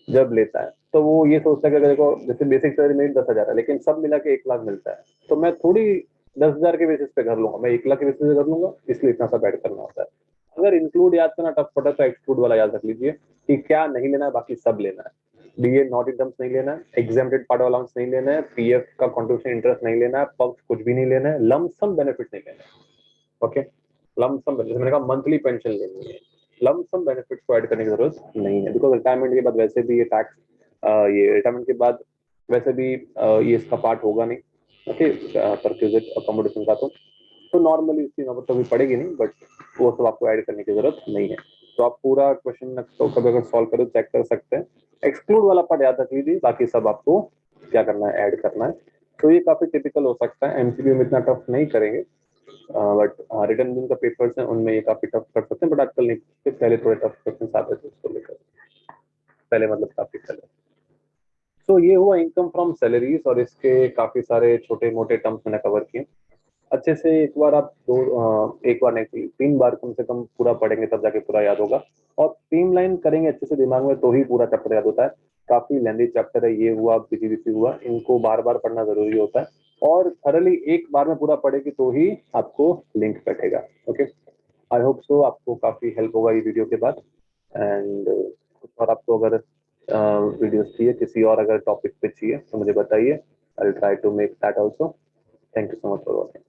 S1: जब लेता है तो वो ये सोचता है कि अगर देखो जैसे बेसिक सैलरी मेरी 10,000 है, लेकिन सब मिला के 1 लाख मिलता है, तो मैं थोड़ी 10,000 के बेसिस पे घर लूंगा, मैं 1 लाख के बेसिस पे घर लूंगा, इसलिए इतना सब ऐड करना होता है। अगर इंक्लूड याद करना टफ पड़ा तो एक्सक्लूड वाला याद रख लीजिए कि क्या नहीं लेना है, बाकी सब लेना है। डीए नॉट इनकम्स नहीं लेना है, एग्जेम्प्टेड पार्ट अलाउंस नहीं लेना है, पीएफ का कॉन्ट्रीब्यूशन इंटरेस्ट नहीं लेना है, पक्ष कुछ भी नहीं लेना है, लमसम बेनिफिट नहीं लेना है। ओके, लमसम जैसे मैंने कहा मंथली पेंशन लेनी है, लमसम बेनिफिट को ऐड करने की जरूरत नहीं है, बिकॉज रिटायरमेंट के बाद वैसे भी ये टैक्स, ये रिटायरमेंट के बाद वैसे भी ये इसका पार्ट होगा नहीं। ओके, परक्यूजिट अकोमोडेशन का तो नॉर्मली उसकी नौबत तो भी पड़ेगी नहीं, बट वो सब आपको ऐड करने की जरूरत नहीं है। तो आप पूरा क्वेश्चन तो कभी अगर सॉल्व करो चेक कर सकते हैं। एक्सक्लूड वाला पार्ट याद रख लीजिए, बाकी सब आपको क्या करना है, ऐड करना है। तो ये काफी टिपिकल हो सकता है, एमसीक्यू में इतना टफ नहीं करेंगे, बट रिटर्न जिनका पेपर्स हैं उनमें ये काफी टफ कर सकते हैं, बट आजकल नहीं, पहले थोड़े टफ क्वेश्चन आते थे उसको लेकर, पहले मतलब काफी पहले। तो ये हुआ इनकम फ्रॉम सैलरीज, और इसके काफी सारे छोटे मोटे टर्म्स मैंने कवर किए अच्छे से। एक बार आप एक बार नहीं 3 बार कम से कम पूरा पढ़ेंगे तब जाके पूरा याद होगा, और स्ट्रीम लाइन करेंगे अच्छे से दिमाग में तो ही पूरा चैप्टर याद होता है। काफी लेंदी चैप्टर है, ये हुआ बीजीबीसी हुआ, इनको बार बार पढ़ना जरूरी होता है, और थरली एक बार में पूरा पढ़ेगी तो ही आपको लिंक बैठेगा। ओके, आई होप सो आपको काफी हेल्प होगा ये वीडियो के बाद। एंड कुछ और आपको अगर वीडियोस चाहिए, किसी और अगर टॉपिक पे चाहिए तो मुझे बताइए, I will try to make that also. Thank you so much for watching.